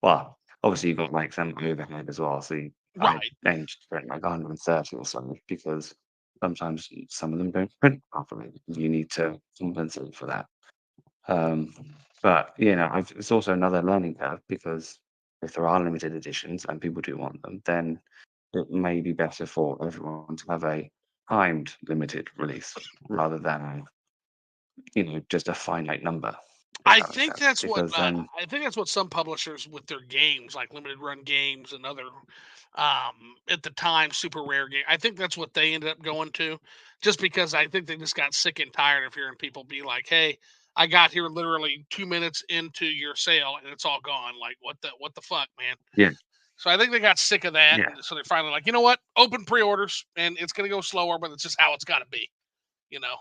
well, obviously you've got like some overhead as well. So I Right. aimed to print like 130 or something because sometimes some of them don't print properly. You need to compensate for that. Um, but it's also another learning curve because if there are limited editions and people do want them, then it may be better for everyone to have a timed limited release rather than just a finite number, if that makes sense. Because then, I think that's what some publishers with their games, like limited run games and other at the time super rare game. I think that's what they ended up going to, just because I think they just got sick and tired of hearing people be like, "Hey, I got here literally 2 minutes into your sale and it's all gone." Like, what the fuck, man? yeah, So I think they got sick of that, yeah, and so they're finally like, you know what? Open pre-orders, and it's gonna go slower, but it's just how it's got to be. You know?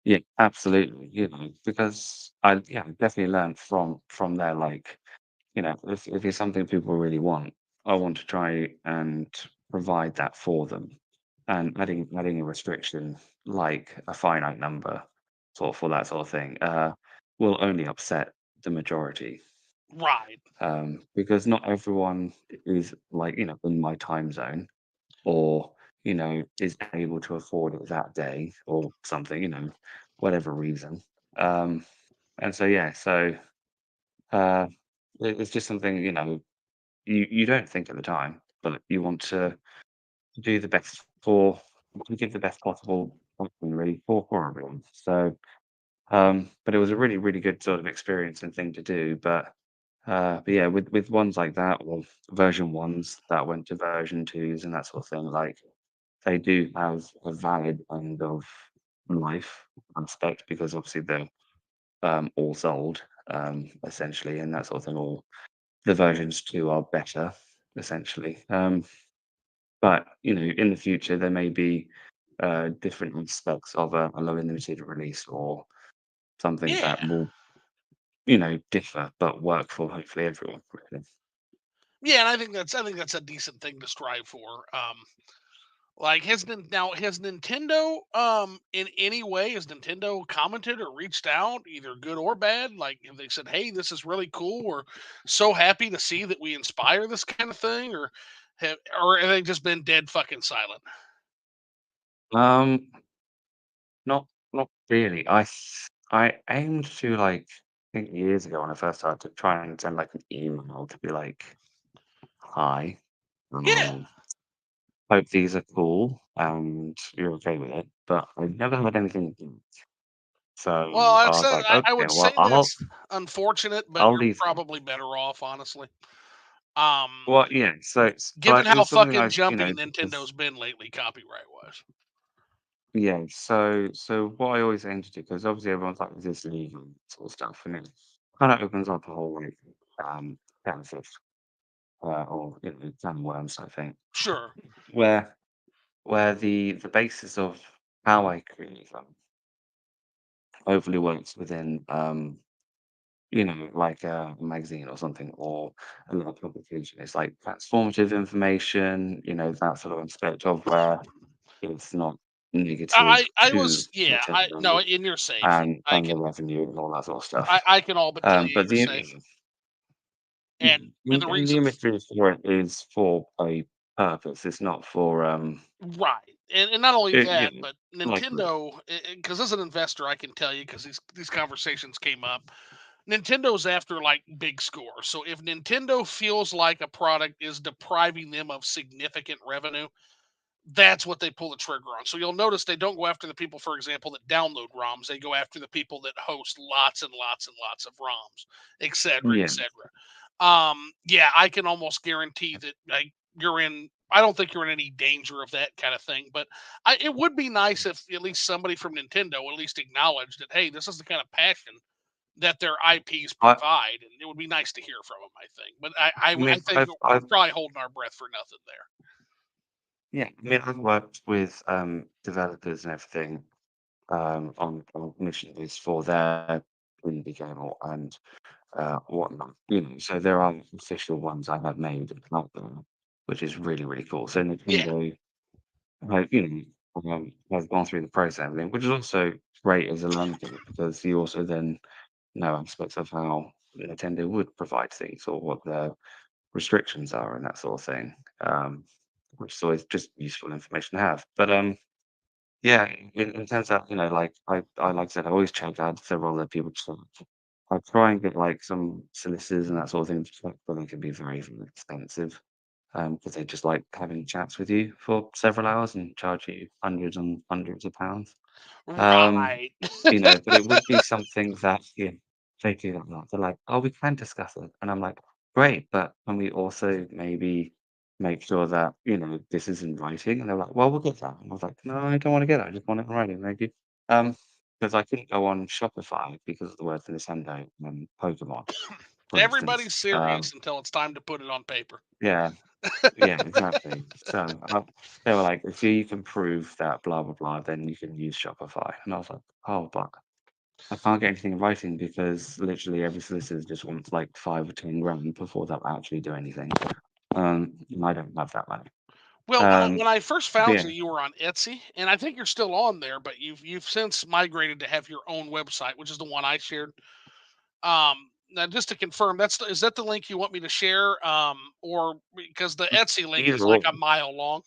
yeah, absolutely. Because I definitely learned from there. Like, if it's something people really want, I want to try and provide that for them. And adding a restriction like a finite number for that sort of thing will only upset the majority, Right, because not everyone is like in my time zone, or is able to afford it that day or something, whatever reason. Um, and so yeah, so uh, it's just something you don't think at the time, but you want to do the best to give the best possible option really for everyone. So But it was a really, really good sort of experience and thing to do. But yeah, with ones like that, or version ones that went to version twos and that sort of thing, like they do have a valid end of life aspect because obviously they're all sold essentially and that sort of thing. Or the versions two are better essentially. But in the future there may be different aspects of a low limited release or something Yeah, that will differ but work for hopefully everyone. Really. yeah, and I think that's a decent thing to strive for. Like has Nintendo in any way has Nintendo commented or reached out, either good or bad? Like have they said, "Hey, this is really cool. We're so happy to see that we inspire this kind of thing," or have they just been dead fucking silent? Um, not really. I aimed to like I think years ago when I first started to try and send like an email to be like, "Hi, Yeah. um, hope these are cool and you're okay with it." But I never had anything. Well, So I I was said like, I okay, would well, say that's unfortunate, but I'll you're leave them. probably better off, honestly. Um, Well, yeah. given But it how was something fucking jumpy because Nintendo's been lately, copyright wise. yeah. So what I always aim to do because obviously everyone's like this legal sort of stuff, and it kind of opens up a whole like can of fish, or can of worms, I think, Sure. where the basis of how I create them hopefully works within like a magazine or something or another publication. It's like transformative information, that sort of aspect of where it's not negative I to was yeah, I no, Nintendo and you're safe. and the revenue and all that sort of stuff. I can all but tell you But you're the safe. And the the reason imagery for it is for a purpose. It's not for right. And not only it, that, but like Nintendo, because as an investor, I can tell you because these conversations came up. Nintendo's after like big score. So if Nintendo feels like a product is depriving them of significant revenue, that's what they pull the trigger on. So you'll notice they don't go after the people, for example, that download ROMs. They go after the people that host lots and lots and lots of ROMs, et cetera, et yeah. cetera. Yeah, I can almost guarantee that like you're in. I don't think you're in any danger of that kind of thing, but it would be nice if at least somebody from Nintendo at least acknowledged that, hey, this is the kind of passion that their IPs I provide, and it would be nice to hear from them. I think, but I mean think we're I've probably holding our breath for nothing there. yeah, I mean I've worked with developers and everything on missions for their indie channel and whatnot. So there are official ones I have made out there, which is really, really cool. So Yeah, Nintendo, has gone through the process and everything, which is also great as a learning thing because you also then know aspects of how Nintendo would provide things or what their restrictions are and that sort of thing, which is always just useful information to have. But yeah, in terms of, like like I said, I always check out several other people to I try and get like some solicitors and that sort of thing to check, but they can be very, very expensive. Because they just like having chats with you for several hours and charge you hundreds and hundreds of pounds. Um, right. but it would be something that they do that a lot. They're like, "Oh, we can discuss it," and I'm like, "Great, but can we also maybe make sure that this is in writing?" And they're like, "Well, we'll get that." And I was like, "No, I don't want to get that. I just want it in writing, thank you." Um, because I couldn't go on Shopify because of the words Nintendo and Pokemon, for instance. Everybody's serious until it's time to put it on paper. Yeah, yeah, exactly. So they were like, "If you can prove that blah blah blah, then you can use Shopify." And I was like, "Oh, but I can't get anything in writing because literally every solicitor just wants like 5 or 10 grand before they'll actually do anything. And I don't have that money." Well, when Um, I first but found yeah, you, you were on Etsy, and I think you're still on there, but you've since migrated to have your own website, which is the one I shared. Now just to confirm, is that the link you want me to share? Or because the Etsy link either is like or. a mile long.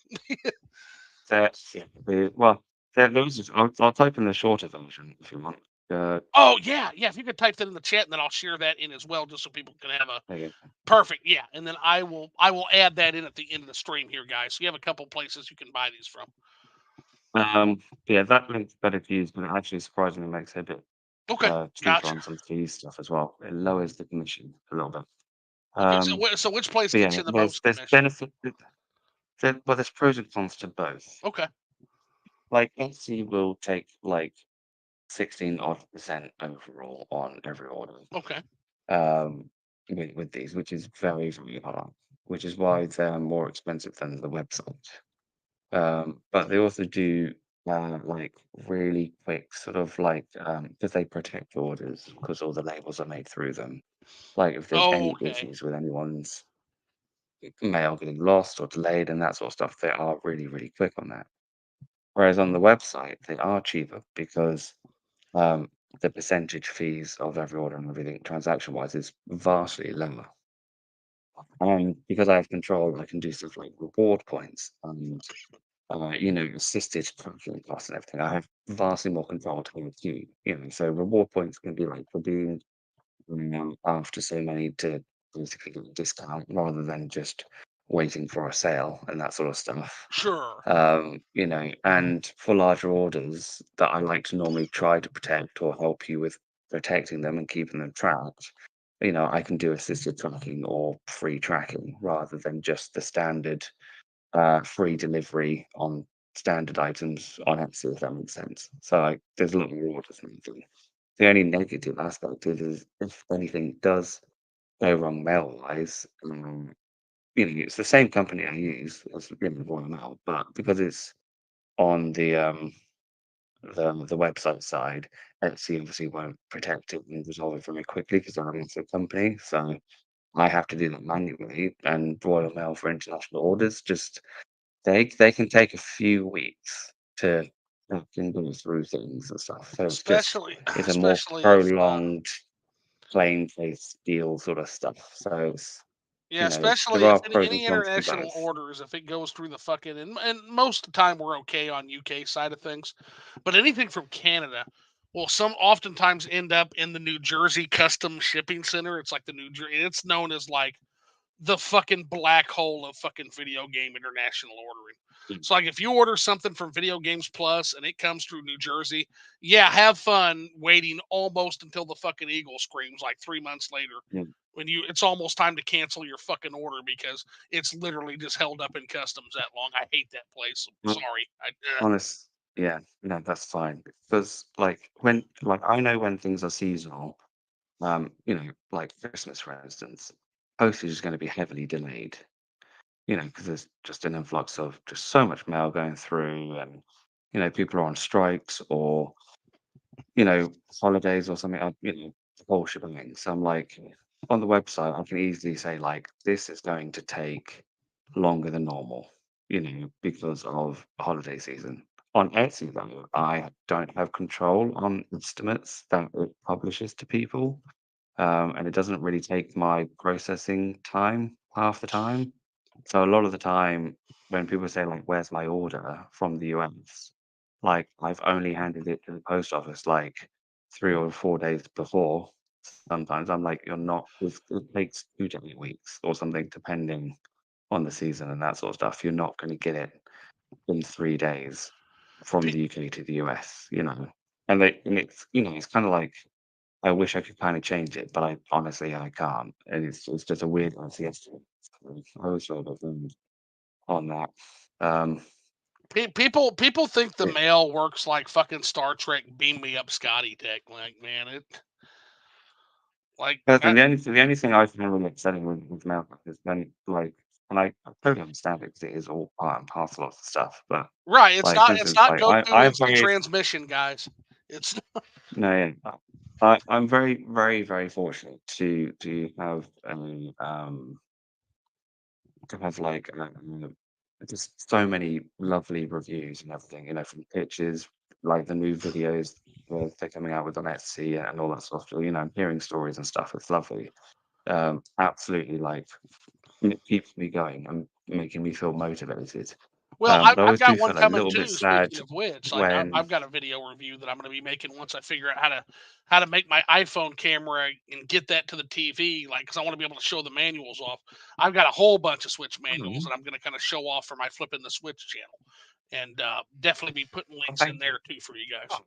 That's yeah, well, there was. I'll type in the shorter version if you want. Uh, Oh yeah, yeah. If you could type that in the chat, and then I'll share that in as well, just so people can have a there you perfect. Yeah, and then I will add that in at the end of the stream here, guys. So you have a couple places you can buy these from. go. Yeah, that link's better to use, but it actually surprisingly makes it a bit Okay, cheaper gotcha. on some fee stuff as well. It lowers the commission a little bit. Okay, so Um, so which place but gets yeah, you the most there's commission? benefit. Well, there's pros and cons to both. Okay, Like Etsy will take like 16 odd percent overall on every order. okay, Um, with these, which is very, very high, which is why they're more expensive than the website. But they also do like really quick sort of like because they protect orders because all the labels are made through them. Like if there's any okay. issues with anyone's mail getting lost or delayed and that sort of stuff, they are really, really quick on that. Whereas on the website, they are cheaper because um, the percentage fees of every order and everything transaction wise is vastly lower. And because I have control, I can do stuff like reward points and assisted tracking costs and everything. I have vastly more control to do, so reward points can be like for doing after so many to basically get a discount rather than just waiting for a sale and that sort of stuff. Sure. And for larger orders that I like to normally try to protect or help you with protecting them and keeping them tracked, I can do assisted tracking or free tracking rather than just the standard free delivery on standard items on Etsy, if that makes sense. So like, there's a lot more orders than anything. The only negative aspect is if anything does go wrong mail-wise, it's the same company I use as Rowan Mail, but because it's on the website side, Etsy obviously won't protect it and resolve it very quickly because they're a massive company. So I have to do that manually. And Royal Mail for international orders, just they can take a few weeks to can go through things and stuff. So Especially, it's a more especially if prolonged plain face deal sort of stuff. So yeah, there especially if are pros and any cons to international both. orders, if it goes through the fucking and most of the time we're okay on UK side of things, but anything from Canada will some oftentimes end up in the New Jersey Customs Shipping Center. It's like the New Jersey. It's known as like the fucking black hole of fucking video game international ordering. Mm, So like if you order something from Video Games Plus and it comes through New Jersey, yeah, have fun waiting almost until the fucking eagle screams like 3 months later mm. when it's almost time to cancel your fucking order because it's literally just held up in customs that long. I hate that place. Well, Sorry. honest, yeah, no, that's fine because like I know when things are seasonal, like Christmas, for instance, postage is going to be heavily delayed. Because there's just an influx of just so much mail going through, and people are on strikes or holidays or something. The whole shebang. So I'm like, on the website, I can easily say like, this is going to take longer than normal, because of holiday season. On Etsy, though, I don't have control on estimates that it publishes to people, and it doesn't really take my processing time half the time. So a lot of the time, when people say like, "Where's my order?" from the US, like I've only handed it to the post office like 3 or 4 days before. Sometimes I'm like, "You're not." It takes 2 to 8 weeks or something, depending on the season and that sort of stuff. You're not going to get it in 3 days from Pe- the UK to the US, and it's it's kind of like I wish I could kind of change it, but I honestly I can't, and it's just a weird one to get to. So I was sort of on that. Um, People think the yeah. mail works like fucking Star Trek beam me up Scotty tech. Like, man, it like And the only thing I find really upsetting with Malcolm is when and I totally understand it because it is all part and parcel of the stuff. But right. like for It's instance, not like Goku I instant very transmission, guys. It's no, yeah, I'm very very very fortunate to have like just so many lovely reviews and everything, from pictures, like the new videos they're coming out with on Etsy and all that sort of stuff, hearing stories and stuff. It's lovely. Absolutely, like it keeps me going and making me feel motivated. well, But I I've always do got one feel a coming little bit too. sad Speaking of which, like when I've got a video review that I'm going to be making once I figure out how to make my iPhone camera and get that to the TV. Like, because I want to be able to show the manuals off. I've got a whole bunch of Switch manuals Mhm. that I'm going to kind of show off for my Flipping the Switch channel, and definitely be putting Oh, links in thank you. there too for you guys. Oh,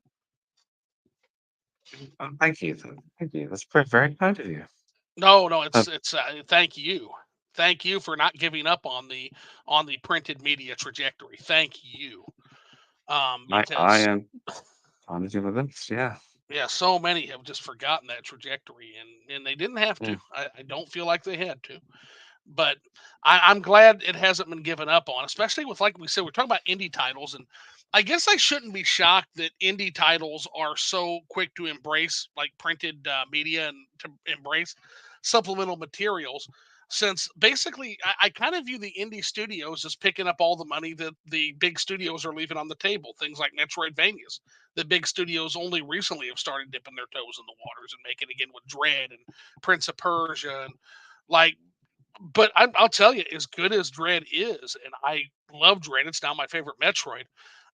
Thank you. Thank you. That's very kind of you. No, no, Uh, it's thank you. Thank you for not giving up on the printed media trajectory. Thank you. I Because am trying to do my best. Yeah. yeah, so many have just forgotten that trajectory, and they didn't have to. Yeah. I don't feel like they had to, but I'm glad it hasn't been given up on, especially with, like we said, we're talking about indie titles, and I guess I shouldn't be shocked that indie titles are so quick to embrace like printed media and to embrace supplemental materials. Since basically, I kind of view the indie studios as picking up all the money that the big studios are leaving on the table. Things like Metroidvanias. The big studios only recently have started dipping their toes in the waters and making again with Dread and Prince of Persia and like but I'll tell you, as good as Dread is, and I love Dread, it's now my favorite Metroid.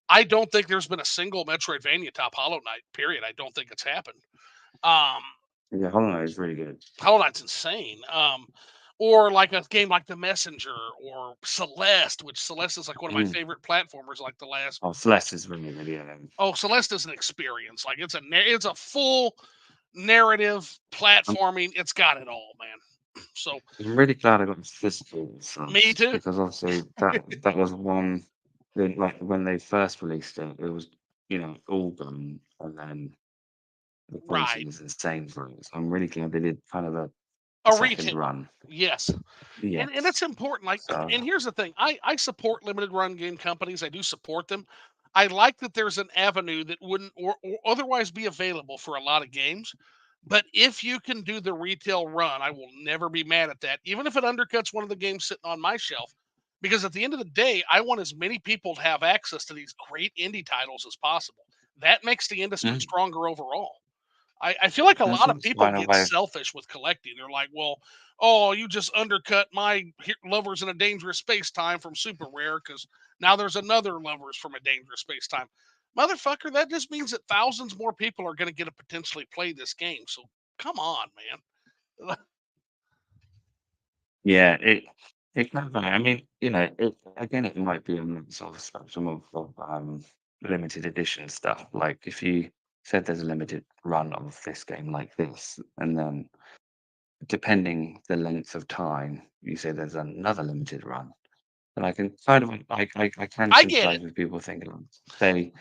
I don't think there's been a single Metroidvania top Hollow Knight. Period. I don't think it's happened. Um, Yeah. Hollow Knight is really good. Hollow Knight's insane. Or like a game like The Messenger or Celeste, which Celeste is like one of my Mm. favorite platformers. Like the last, Oh, Celeste is really good. Yeah. oh, Celeste is an experience. Like it's a full narrative I'm, platforming. It's got it all, man. So I'm really glad I got the physical me subs too. because obviously that was one that, like when they first released it, it was all done, and then the quality Right. is insane for it. So I'm really glad they did kind of a A second retail. run. Yes. And Yes. it's important. Like, So and here's the thing: I support limited run game companies. I do support them. I like that there's an avenue that wouldn't or otherwise be available for a lot of games. But if you can do the retail run, I will never be mad at that, even if it undercuts one of the games sitting on my shelf. Because at the end of the day, I want as many people to have access to these great indie titles as possible. That makes the industry mm, stronger overall. I feel like a I just lot of want to people find a get way. selfish with collecting. They're like, well, oh, you just undercut my lovers in a dangerous space time from super rare because now there's another lovers from a dangerous space time. Motherfucker, that just means that thousands more people are going to get to potentially play this game. So come on, man. Yeah, it can be. I mean, it again, it might be a sort of spectrum of limited edition stuff. Like if you said there's a limited run of this game like this, and then depending the length of time, you say there's another limited run, then I can kind of I can I get it. sympathize with people thinking they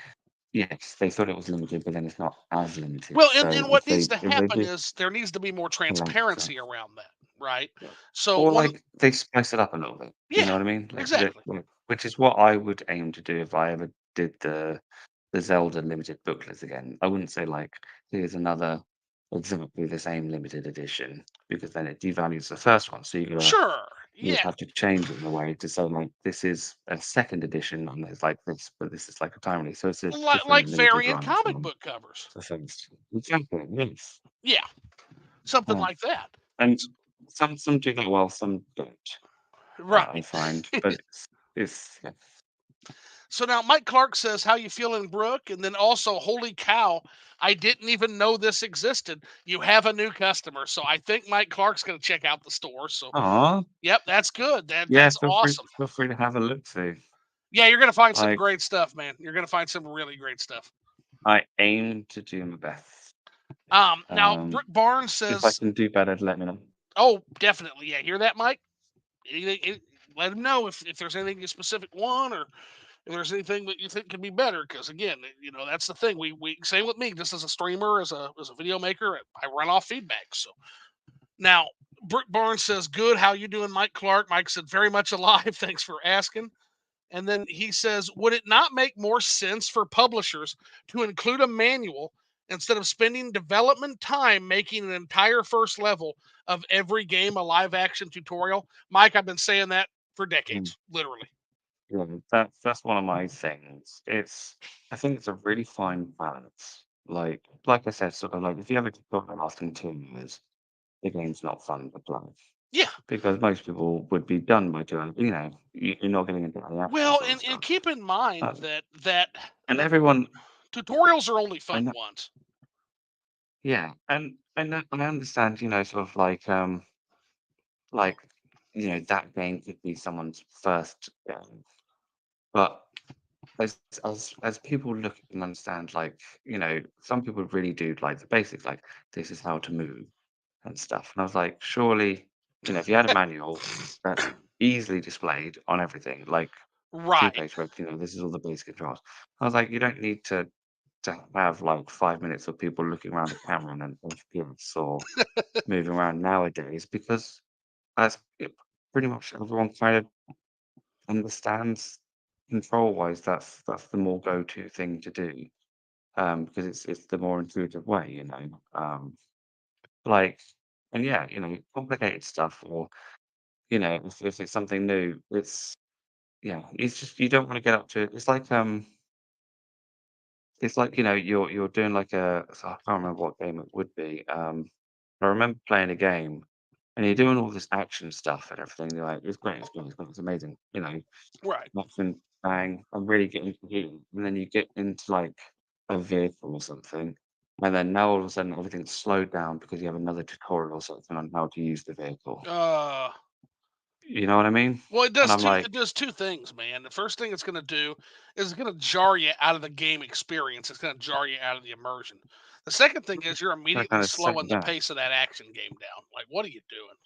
yes, they thought it was limited, but then it's not as limited. Well, So and what needs to if they happen do is there needs to be more collect transparency around that, right? yeah. So Or one of like they spice it up a little bit. You know yeah, what I mean? exactly. Which is what I would aim to do if I ever did the Zelda limited booklets again. I wouldn't say like here's another exactly the same limited edition because then it devalues the first one. So Sure. you Yeah. have to change it in a way to say like this is a second edition and it's like this, but this is like a timely. So it's a Like different limited variant run comic from book covers. the things. Exactly. Yes. Yeah, something Yeah. like that. And some do that well, some don't. I Right. find, but it's yeah. So now Mike Clark says, "How you feeling, Brooke?" And then also, "Holy cow, I didn't even know this existed. You have a new customer." So I think Mike Clark's going to check out the store. So Aw, yep, that's good. yeah, That's awesome. feel free to have a look see. Yeah, you're going to find some Like, great stuff, man. You're going to find some really great stuff. I aim to do my best. Now Brooke Barnes If I says, can do better, let me know. "Oh, definitely. Yeah, hear that, Mike? Let him know if there's anything you specific want or if there's anything that you think could be better. Because again, that's the thing. We same with me. Just as a streamer, as a video maker, I run off feedback. So now, Brooke Barnes says, "Good. How you doing, Mike Clark?" Mike said, "Very much alive. Thanks for asking." And then he says, "Would it not make more sense for publishers to include a manual instead of spending development time making an entire first level of every game a live action tutorial?" Mike, I've been saying that for Mm, decades, literally. yeah, that's one of my things. I think it's a really fine balance. Like I said, sort of like if you have a tutorial lasting 2 years, the game's not fun to play Yeah. because most people would be done by doing. You're not getting into any action Well, sort of and stuff. keep in mind Um, that and the everyone, tutorials are only I fun know, once. yeah, and I understand, sort of like that game could be someone's first game, but as people look and understand, like, some people really do like the basics, like this is how to move and stuff. And I was like, surely, if you had a manual that's easily displayed on everything, like Right. two-page web, this is all the basic controls. I was like, you don't need to have like 5 minutes of people looking around the camera and an FPS or moving around nowadays because as pretty much everyone kind of understands control-wise, that's the more go-to thing to do, because it's the more intuitive way, like, and yeah, complicated stuff or if it's something new, yeah, it's just you don't want to get up to it. It's like you're doing like so I can't remember what game it would be. I remember playing a game and you're doing all this action stuff and everything. You're like, it's great, it's great, it's great, it's amazing, Right. action, bang, I'm really getting into it. And then you get into like a vehicle or something, and then now all of a sudden everything's slowed down because you have another tutorial or something on how to use the vehicle. Uh You know what I mean? well, it And does I'm two like, it does two things, man. The first thing it's gonna do is it's gonna jar you out of the game experience. It's gonna jar you out of the immersion. The second thing is you're that immediately kind of set slowing you the back. pace of that action game down. Like, what are you doing?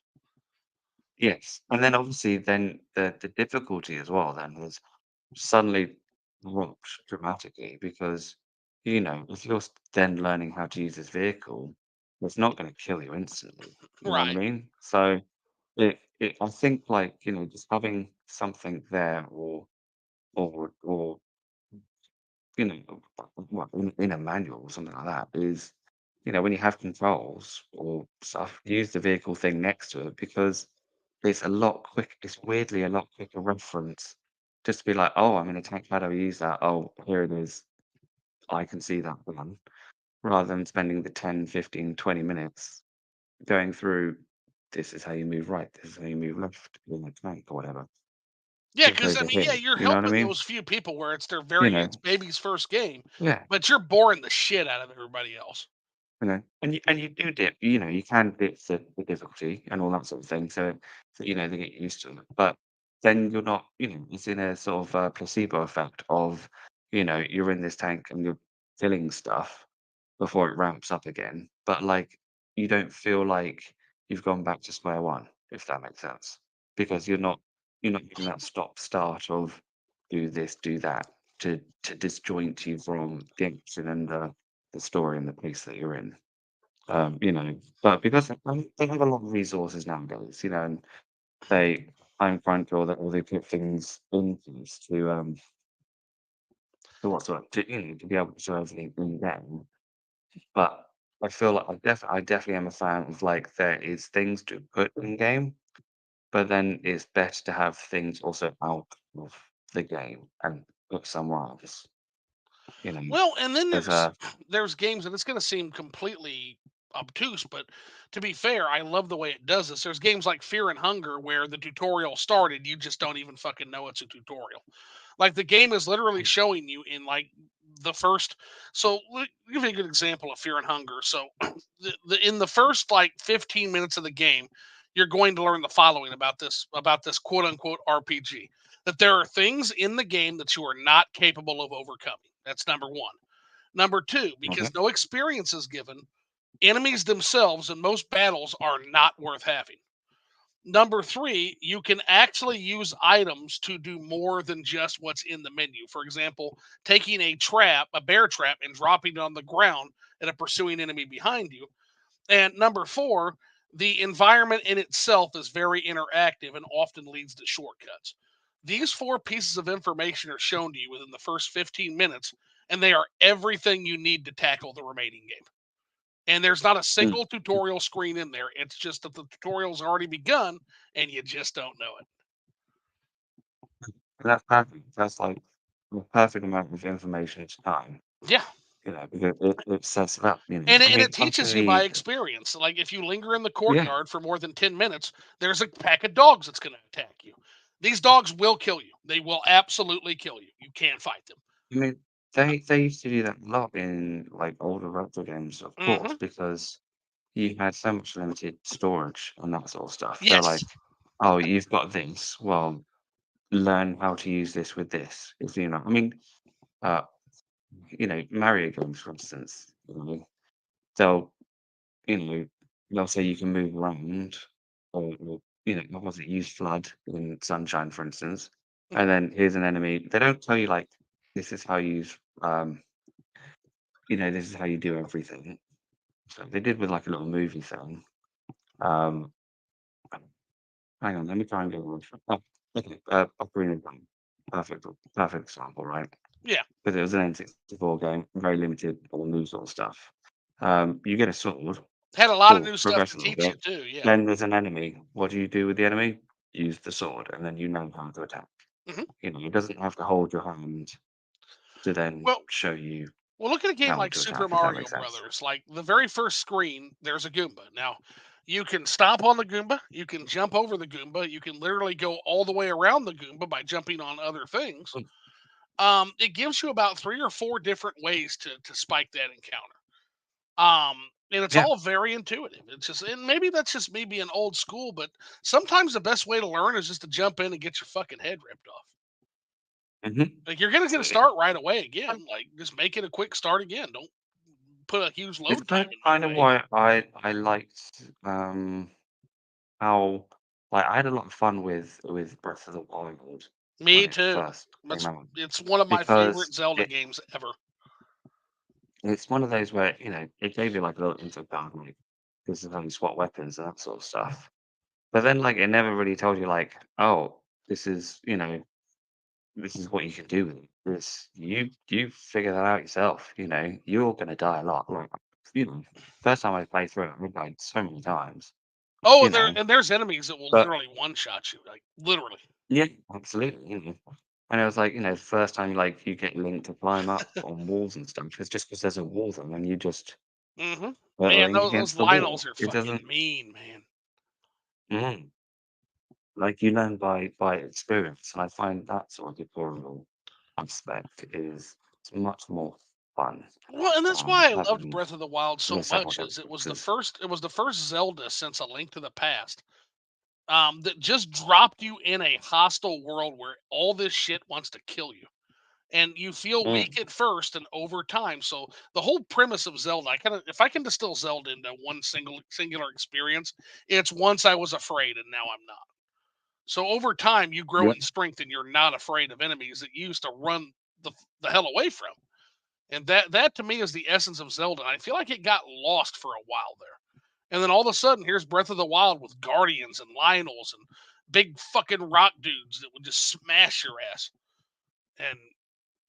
Yes. And then obviously then the difficulty as well then is suddenly dropped dramatically because, if you're then learning how to use this vehicle, it's not going to kill you instantly. You know what I Right. mean? So I think like, just having something there or you know, well, in a manual or something like that is, when you have controls or stuff, use the vehicle thing next to it because it's a lot quick. It's weirdly a lot quicker reference just to be like, oh, I'm in a tank. How do I use that? Oh, here it is. I can see that one rather than spending the 10, 15, 20 minutes going through. This is how you move right. This is how you move left in a tank or whatever. Yeah, Click because I over mean, yeah, here. you're You know what I helping mean? those few people where it's You know, it's baby's first game, yeah. but you're boring the shit out of everybody else. And you do dip, you can dip the difficulty and all that sort of thing, so they get used to it. But then you're not, it's in a sort of placebo effect of, you're in this tank and you're killing stuff before it ramps up again. But like you don't feel like you've gone back to square one, if that makes sense. Because you're not getting that stop start of do this, do that to disjoint you from the action and the story and the place that you're in. But because they have a lot of resources nowadays, and they I'm quite sure that all they put things into is to what sort of to be able to show everything in game. But I feel like I definitely am a fan of like there is things to put in game, but then it's better to have things also out of the game and put somewhere else. You know, Well, and then there's there's a there's games, and it's going to seem completely obtuse, but to be fair, I love the way it does this. There's games like Fear and Hunger where the tutorial started, you just don't even fucking know it's a tutorial. Like the game is literally showing you in like the first. So give you a good example of Fear and Hunger. So in the first like 15 minutes of the game, you're going to learn the following about this quote unquote RPG. That there are things in the game that you are not capable of overcoming. That's number one. Number two, okay. because no experience is given, enemies themselves in most battles are not worth having. Number three, you can actually use items to do more than just what's in the menu. For example, taking a bear trap, and dropping it on the ground at a pursuing enemy behind you. And number four, the environment in itself is very interactive and often leads to shortcuts. These four pieces of information are shown to you within the first 15 minutes, and they are everything you need to tackle the remaining game. And there's not a Mm. single tutorial screen in there. It's just that the tutorial's already begun and you just don't know it. And that's perfect. That's like the perfect amount of information to time. Yeah. Because it sets it up, I And mean, it back in teaches you by the experience. Like if you linger in the yeah, courtyard for more than 10 minutes, there's a pack of dogs that's going to attack you. These dogs will kill you. They will absolutely kill you. You can't fight them. I mean, they used to do that a lot in, like, older retro games, of course, Hmm. because you had so much limited storage and that sort of stuff. They're Yes. like, "Oh, you've got this. Well, learn how to use this with this. If you know, I mean, uh, Mario games, for instance, they'll, you know, they'll say you can move around, or what was it, use flood in Sunshine, for instance, Mhm. and then here's an enemy. They don't tell you like this is how you use, this is how you do everything. So they did with like a little movie thing. Um, Hang on, let me try and get one. Oh, okay, Ocarina of Time. Perfect example, right? Yeah, Because it was an N64 game, very limited, all new sort of stuff. You get a sword, had a lot of cool, new stuff progress to a little teach you bit. too. Yeah. Then there's an enemy. What do you do with the enemy? Use the sword, and then you know how to attack. Hmm. It doesn't have to hold your hand to then Well, show you well, look at a game how like to Super attack, if that Mario makes sense. Brothers. Like the very first screen, there's a Goomba. Now, you can stomp on the Goomba, you can jump over the Goomba, you can literally go all the way around the Goomba by jumping on other things. Mm, It gives you about 3 or 4 different ways to spike that encounter. And it's yeah. all very intuitive. It's just, and maybe that's just me being old school, but sometimes the best way to learn is just to jump in and get your fucking head ripped off. Like you're gonna get a Absolutely. start right away again. Like just make it a quick start again. Don't put a huge It's load time kind in kind my of way. why I liked how I had a lot of fun with Breath of the Wild when Me it too. first came That's out it's one of my because favorite Zelda games ever. it's one of those where it gave you like a little info card, like this is how you swap weapons and that sort of stuff. But then like it never really told you like, oh, this is this is what you can do with it. This you figure that out yourself. You're gonna die a lot. Like first time I played through it, I died so many times. Oh, You and know, there's enemies that will but literally one shot you, like literally. yeah, absolutely. And it was like, the first time like you get linked to climb up on walls and stuff, it's just because there's a wall there and you just Hmm. Man, leaning those against the Lionels wall. are It doesn't. fucking mean, man. Mm, like you learn by experience, and I find that sort of tutorial aspect is it's much more fun Well, and that's why I loved having Breath of the Wild so several much. Is differences. it was the first Zelda since A Link to the Past, that just dropped you in a hostile world where all this shit wants to kill you, and you feel Mm, weak at first, and over time. So the whole premise of Zelda, if I can distill Zelda into one singular experience, it's once I was afraid and now I'm not. So over time, you grow yeah, in strength, and you're not afraid of enemies that you used to run the hell away from. And that to me is the essence of Zelda. I feel like it got lost for a while there. And then all of a sudden, here's Breath of the Wild with Guardians and Lionels and big fucking rock dudes that would just smash your ass. And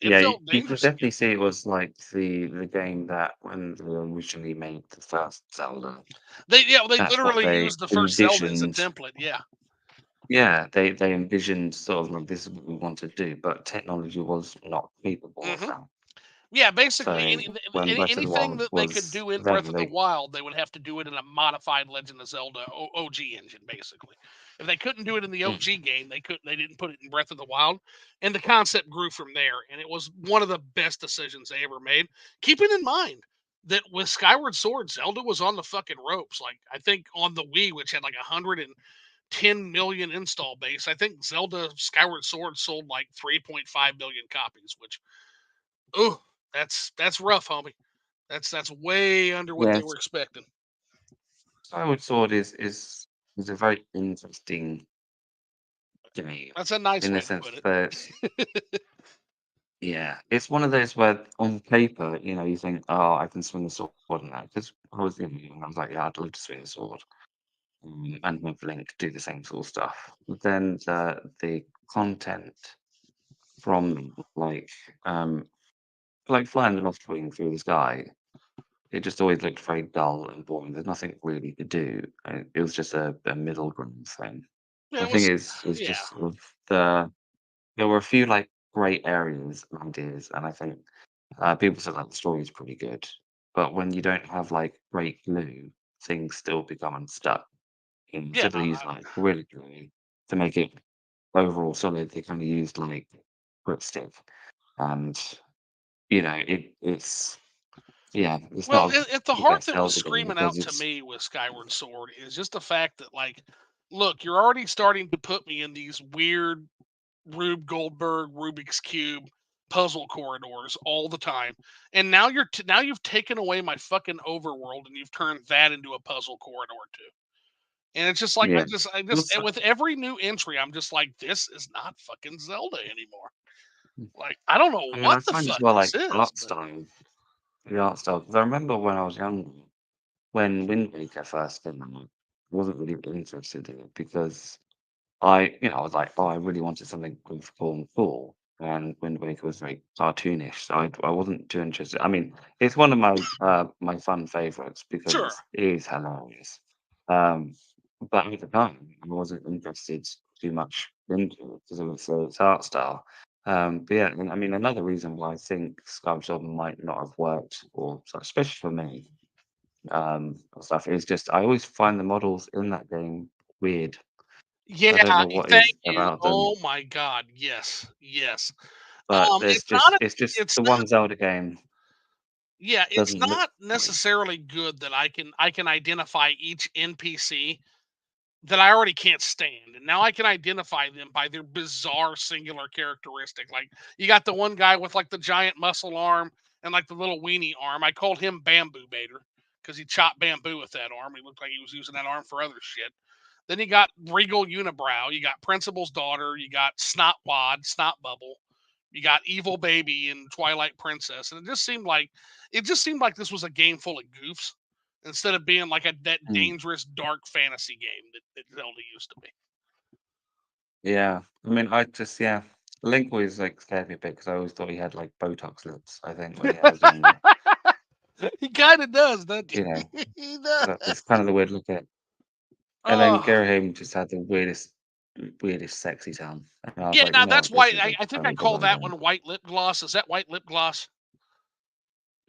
it yeah. You, felt you could dangerous definitely again. see it was like the game that when they originally made the first Zelda, They that's what literally they used the first Zelda as a envisioned. template. Yeah. Yeah, they envisioned sort of like this is what we want to do, but technology was not capable of Hmm. that. Yeah, basically So when Breath of the anything Wild that they could was do in there, Breath of the they Wild, they would have to do it in a modified Legend of Zelda OG engine, basically. If they couldn't do it in the mm, OG game, they didn't put it in Breath of the Wild, and the concept grew from there. And it was one of the best decisions they ever made. Keeping in mind that with Skyward Sword, Zelda was on the fucking ropes. Like I think on the Wii, which had like 110 million install base, I think Zelda Skyward Sword sold like 3.5 million copies, which oh, that's rough, homie. That's way under what they yes, were expecting. Skyward Sword is a very interesting game That's a nice in the way to sense put it. that yeah, it's one of those where on paper, you think, oh, I can swing a sword in that. Because I was young, I was like, yeah, I'd love to swing a sword. And with Link do the same sort of stuff. But then the content from them, like flying an off-wing through the sky, it just always looked very dull and boring. There's nothing really to do. It was just a middle ground thing. Yeah, I it think was it's yeah. just sort of there were a few like great areas and ideas, and I think people said like the story is pretty good. But when you don't have like great glue, things still become unstuck. Yeah, Instead of using like really glue to make it overall solid, they kind of used like grit stick, and it's yeah, it's well, not at the the heart best that was Zelda game screaming because out to it's me with Skyward Sword is just the fact that, like, look, you're already starting to put me in these weird Rube Goldberg, Rubik's Cube, puzzle corridors all the time. And now now you've taken away my fucking overworld and you've turned that into a puzzle corridor too. And it's just like Yeah. I just Also, with every new entry, I'm just like, this is not fucking Zelda anymore. Like I don't know I mean, what I the find as fuck well, this like is, art but style, the art style. Because I remember when I was younger, when Wind Waker first came out, I wasn't really interested in it because I was like, oh, I really wanted something whimsical and cool. And Wind Waker was very cartoonish, so I wasn't too interested. I mean, it's one of my fun favorites sure. because it is hilarious. Um, but at the time, I wasn't interested too much into it because of its art style. But yeah, I mean, another reason why I think Skyward Sword might not have worked, or especially for me, stuff is just I always find the models in that game weird. I don't Yeah, know what thank is you. about them, Oh my god, yes, yes. but there's It's not it's just it's the not one Zelda game yeah, it's doesn't look not right. necessarily good that I can identify each NPC that I already can't stand. And now I can identify them by their bizarre singular characteristic. Like you got the one guy with like the giant muscle arm and like the little weenie arm. I called him Bamboo Baiter because he chopped bamboo with that arm. He looked like he was using that arm for other shit. Then you got Regal Unibrow, you got Principal's Daughter, you got Snotwad, Snot Bubble, you got Evil Baby and Twilight Princess, and it just seemed like this was a game full of goofs instead of being like that Mm, dangerous dark fantasy game that Zelda used to be. yeah, I mean, I just yeah, Link always like scared me a bit because I always thought he had like Botox lips. I think when I was younger, He kind of does, doesn't you know, he? He does. it's kind of the weird look at. And then Oh, Girahim just had the weirdest sexy tongue, and I was yeah. like, you Now know that's what, this why is a I think I totally the call wrong that game. one white lip gloss. Is that white lip gloss?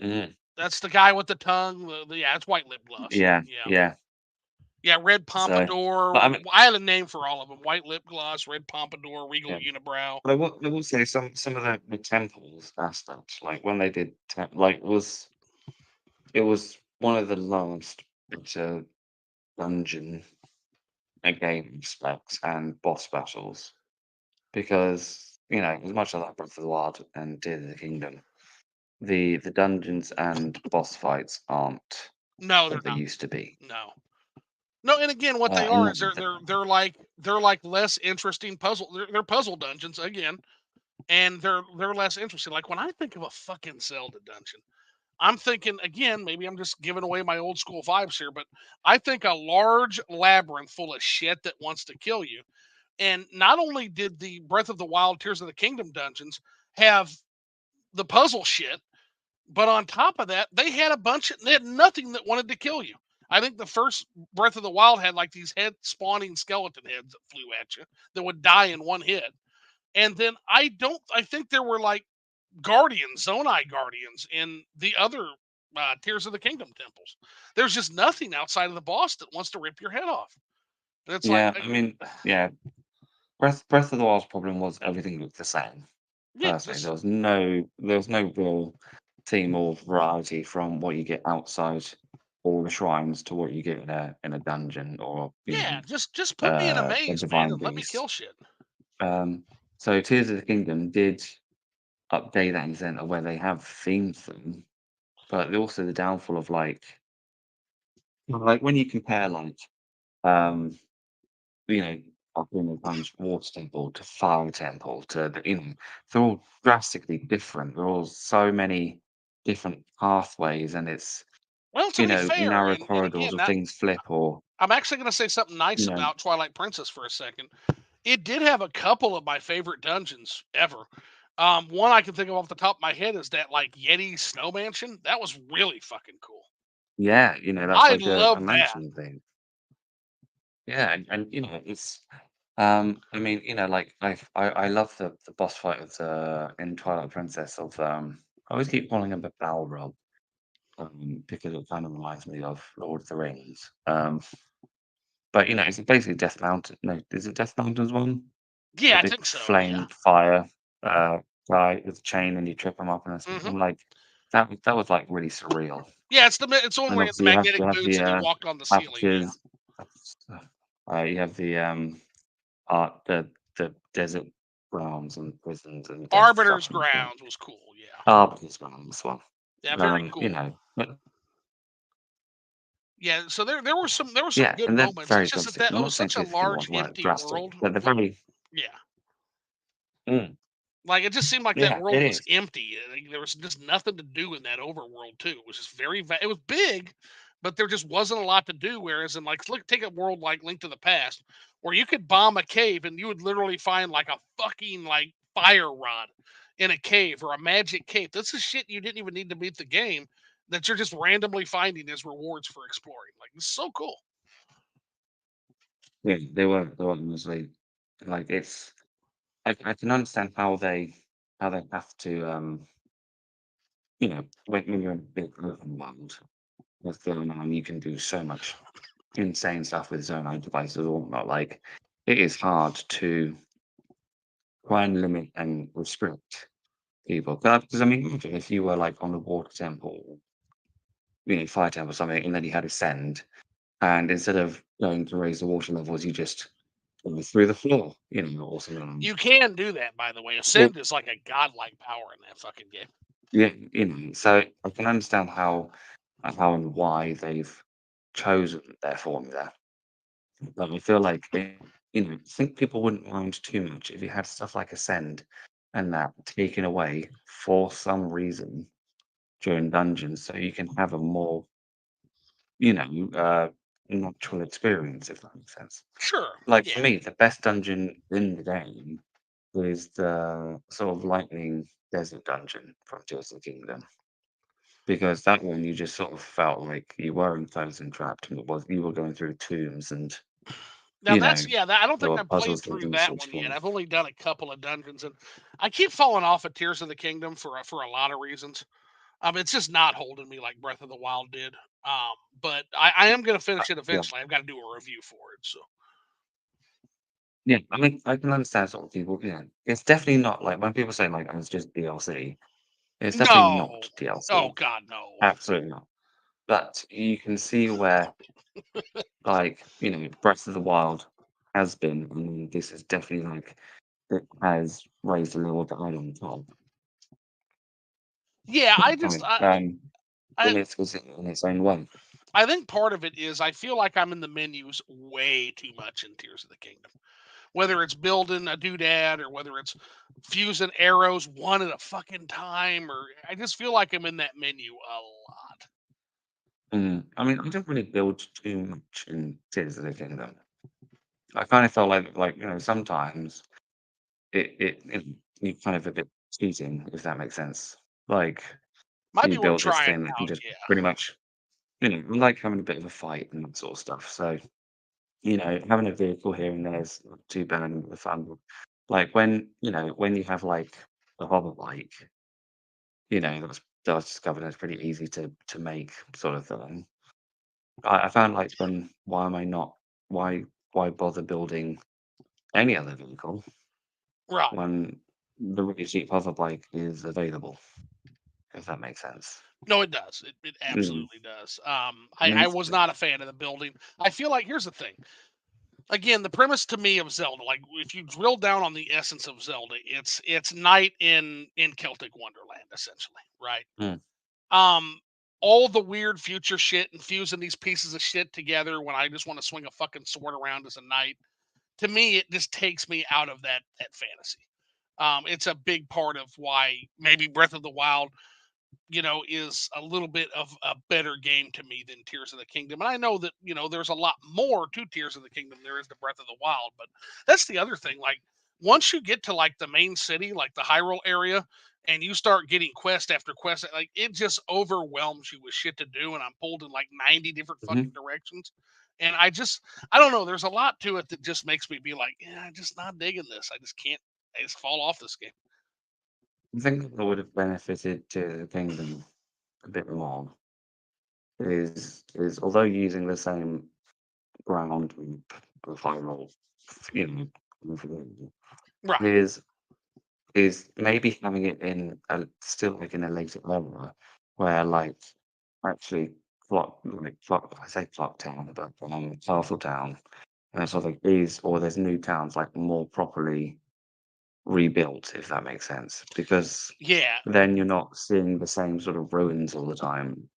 Mhm. That's the guy with the tongue. Yeah, it's white lip gloss. Yeah, Yeah. yeah. Yeah, red So, pompadour. but I mean, I had a name for all of them: white lip gloss, red pompadour, regal yeah. unibrow. But I will say some of the temples aspects, like when they did like it was one of the last dungeon game specs and boss battles because as much as I like Breath of the Wild and Tears of the Kingdom, the dungeons and boss fights aren't No, they're what they not. used to be. No, no. And again, what they And are is they're like less interesting puzzle. They're puzzle dungeons again, and they're less interesting. Like when I think of a fucking Zelda dungeon, I'm thinking again. Maybe I'm just giving away my old school vibes here, but I think a large labyrinth full of shit that wants to kill you. And not only did the Breath of the Wild, Tears of the Kingdom dungeons have the puzzle shit, but on top of that, they had nothing that wanted to kill you. I think the first Breath of the Wild had like these head spawning skeleton heads that flew at you that would die in one hit. And then I think there were like guardians, Zonai guardians in the other Tears of the Kingdom temples. There's just nothing outside of the boss that wants to rip your head off. And it's like, yeah, I mean, yeah, Breath of the Wild's problem was everything looked the same. yeah, Personally, just there was no real theme or variety from what you get outside all the shrines to what you get in a dungeon or yeah, just put me in a a maze, man, divine and let me beast. kill shit. Um, so Tears of the Kingdom did update that in the sense of where they have themes them, but also the downfall of like when you compare um Ocarina of Time's Water Temple to Fire Temple to they're all drastically different. There are all so many different pathways, and it's Well, to be fair, narrow and corridors again, or that things flip or I'm actually going to say something you nice know about Twilight Princess for a second. It did have a couple of my favorite dungeons ever. One I can think of off the top of my head is that like Yeti Snow Mansion. That was really fucking cool. yeah, that's I like a love that. mansion thing. Yeah, and it's I mean like I love the boss fight of the in Twilight Princess of I always keep calling him a Balrog because it kind of reminds me of Lord of the Rings. But it's basically Death Mountain. No, is it Death Mountain's one? Yeah, The I big think so. Yeah. flame fire uh, guy with a chain, and you trip him up, and hmm I'm like, that was like really surreal. Yeah, it's the one And where you get the obviously you magnetic have boots the and they walked on the ceiling. Yeah. savages. You have the art, the desert. grounds and prisons and death stuff Arbiter's and stuff. Grounds was cool. Yeah, Arbiter's grounds one. yeah, very You cool. know, but Yeah, so there were some yeah, good and they're moments. It's very just that drastic. I'm it not was saying such a 51 large, weren't empty drastic, world. but they're very, Yeah, mm, like it just seemed like that yeah, world it was is. empty. Like, there was just nothing to do in that overworld too. It was just it was big, but there just wasn't a lot to do. Whereas in like look, take a world like Link to the Past, where you could bomb a cave and you would literally find like a fucking like fire rod in a cave or a magic cape. This is shit you didn't even need to beat the game that you're just randomly finding as rewards for exploring. Like it's so cool. Yeah, they were honestly, like, it's, I can understand how they have to, you know, when you're in a big open world with going on, you can do so much insane stuff with zone eye devices or whatnot. Like, it is hard to try and limit and restrict people. Because I mean, imagine if you were like on a water temple, you know, fire temple or something, and then you had to send, and instead of going to raise the water levels, you just go through the floor, you know, or something. You can do that, by the way. Well, Ascend is like a godlike power in that fucking game. yeah, you know, so I can understand how and why they've chosen their formula. But I feel like you know, I think people wouldn't mind too much if you had stuff like Ascend and that taken away for some reason during dungeons, so you can have a more, you know, natural experience, if that makes sense. Sure. Like for Yeah. me, the best dungeon in the game is the sort of lightning desert dungeon from Tears of the Kingdom. Because that one you just sort of felt like you were enclosed and trapped, and it was you were going through tombs and, Now you know, that's yeah. That, I don't there think were I've played puzzles that through you that sort one yet. of I've only done a couple of dungeons, and I keep falling off of Tears of the Kingdom for a lot of reasons. It's just not holding me like Breath of the Wild did. But I am gonna finish it yeah. eventually. I've got to do a review for it. So Yeah, I mean, I can understand sort of people, yeah. It's definitely not like when people say like, "Oh, it's just DLC," it's definitely no. not Oh DLC. God, no. Absolutely not. But you can see where, like, you know, Breath of the Wild has been, and this is definitely like it has raised a little bit on top. Yeah, I I just mean, I in its own way. I think part of it is I feel like I'm in the menus way too much in Tears of the Kingdom. Whether it's building a doodad or whether it's fusing arrows one at a fucking time, or I just feel like I'm in that menu a lot. I mean, I don't really build too much in Tears of the Kingdom. I kind of felt like you know, sometimes it you kind of a bit cheating, if that makes sense. Like Might be you worth build this trying thing that can out. just Yeah, pretty much, you know, I like having a bit of a fight and that sort of stuff. So, you know, having a vehicle here and there is not too bad and the fun. Like when, you know, when you have like a hover bike, you know, that was discovered it's pretty easy to make sort of thing. I found like when why am I not why why bother building any other vehicle right. when the really cheap hover bike is available, if that makes sense. No, it does. It Mm. absolutely does. I mean, I was not a fan of the building. I feel like here's the thing. Again, the premise to me of Zelda, like if you drill down on the essence of Zelda, it's night in Celtic Wonderland, essentially, right? mm, Um, all the weird future shit and fusing these pieces of shit together when I just want to swing a fucking sword around as a knight. To me, it just takes me out of that fantasy. It's a big part of why maybe Breath of the Wild, is a little bit of a better game to me than Tears of the Kingdom. And I know that, there's a lot more to Tears of the Kingdom there is to Breath of the Wild, but that's the other thing. Like once you get to like the main city, like the Hyrule area, and you start getting quest after quest, like it just overwhelms you with shit to do, and I'm pulled in like 90 different mhm. fucking directions. And I don't know, there's a lot to it that just makes me be like, yeah, I'm just not digging this. I just can't I just fall off this game. I think that would have benefited to the kingdom a bit more is although using the same ground and final, you know, Right. is is maybe having it in a still like in a later era where like actually clock I say clock town, but Castle Town and that sort of thing is or there's new towns like more properly rebuilt, if that makes sense, because Yeah. then you're not seeing the same sort of ruins all the time.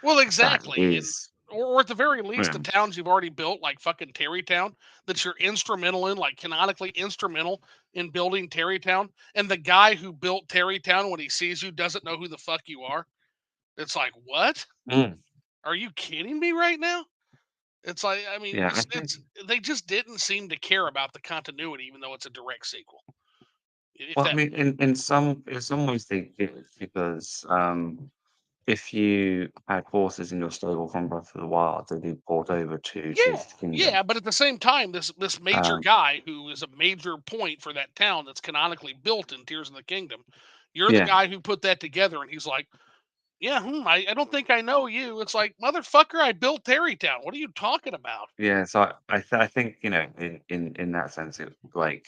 Well, That exactly, and is, or at the very least, yeah, the towns you've already built, like fucking Terrytown, that you're instrumental in, like canonically instrumental in building Terrytown, and the guy who built Terrytown, when he sees you, doesn't know who the fuck you are. It's like, what? mm, Are you kidding me right now? It's like, I mean, yeah. I think. it's they just didn't seem to care about the continuity, even though it's a direct sequel. If Well, I that, mean, in some ways they did because if you had horses in your stable from Breath of the Wild, they'd be brought over to yeah, Tears of the Kingdom. yeah, but at the same time, this major Um, guy who is a major point for that town that's canonically built in Tears of the Kingdom, you're the yeah, guy who put that together, and he's like, yeah, I don't think I know you. It's like, motherfucker, I built Terrytown. What are you talking about? yeah. So I think in that sense, it like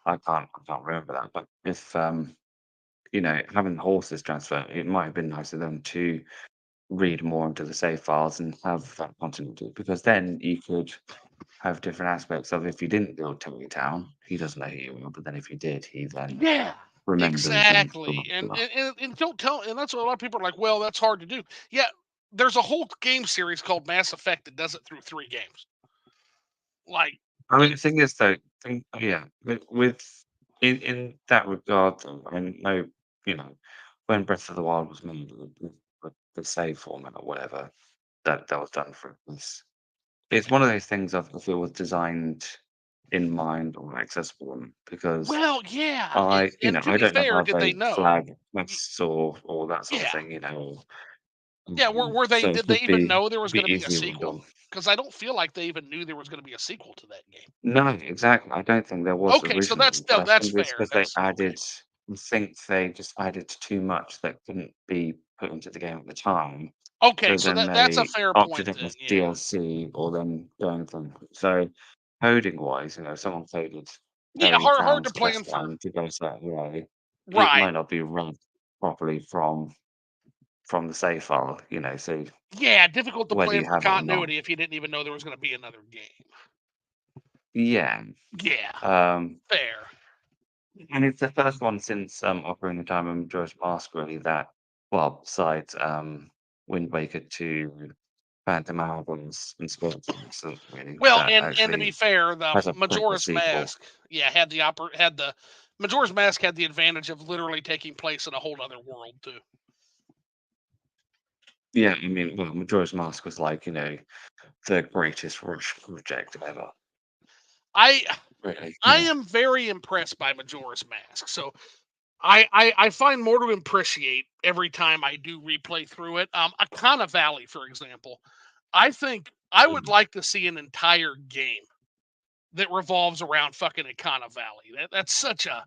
I can't remember that, but if having horses transfer, it might have been nice of them to read more into the save files and have that continuity because then you could have different aspects of if you didn't build Terry Town, he doesn't know who you are, but then if you did, he then Yeah, remembers and blah, exactly. blah, blah. And don't tell. And that's what a lot of people are like. Well, that's hard to do. Yeah, there's a whole game series called Mass Effect that does it through 3 games. Like, I mean, it, the thing is, though, yeah, with in that regard, though, I mean, no, when Breath of the Wild was made, the save format or whatever that was done for us, it's one of those things I feel was designed in mind or accessible because well, yeah. And to I be don't fair, have did they a know? flag Y- that's or that sort of Yeah, thing, yeah. Were they? so it Did they would even know there was be going to be a easily sequel? done. Because I don't feel like they even knew there was going to be a sequel to that game. No, exactly. I don't think there was Okay, so that's originally, but no, I that's think it's fair. because That's okay. I think they just added too much that couldn't be put into the game at the time. Okay, So so then that's a they fair opted point it then. as Yeah. DLC or then going from. So coding wise, someone coded Yeah, Terry hard to Town's quest plan for. line to go that way. It Right. might not be read properly from the save file, so Yeah, difficult to whether plan you for have it or not. continuity if you didn't even know there was going to be another game. Yeah. Yeah, Um, fair. and it's the first one since Ocarina of Time and Majora's Mask really that, well, besides Wind Waker 2, Phantom Hourglass, and Spirit Tracks, really, Well, that and to be actually fair, the has a proper Majora's sequel. Mask, yeah, had the Majora's Mask had the advantage of literally taking place in a whole other world too. Yeah, I mean, well, Majora's Mask was like, the greatest rush project ever, I really. I am very impressed by Majora's Mask. So I find more to appreciate every time I do replay through it. Akana Valley, for example, I think I would Mm. like to see an entire game that revolves around fucking Akana Valley. That's such a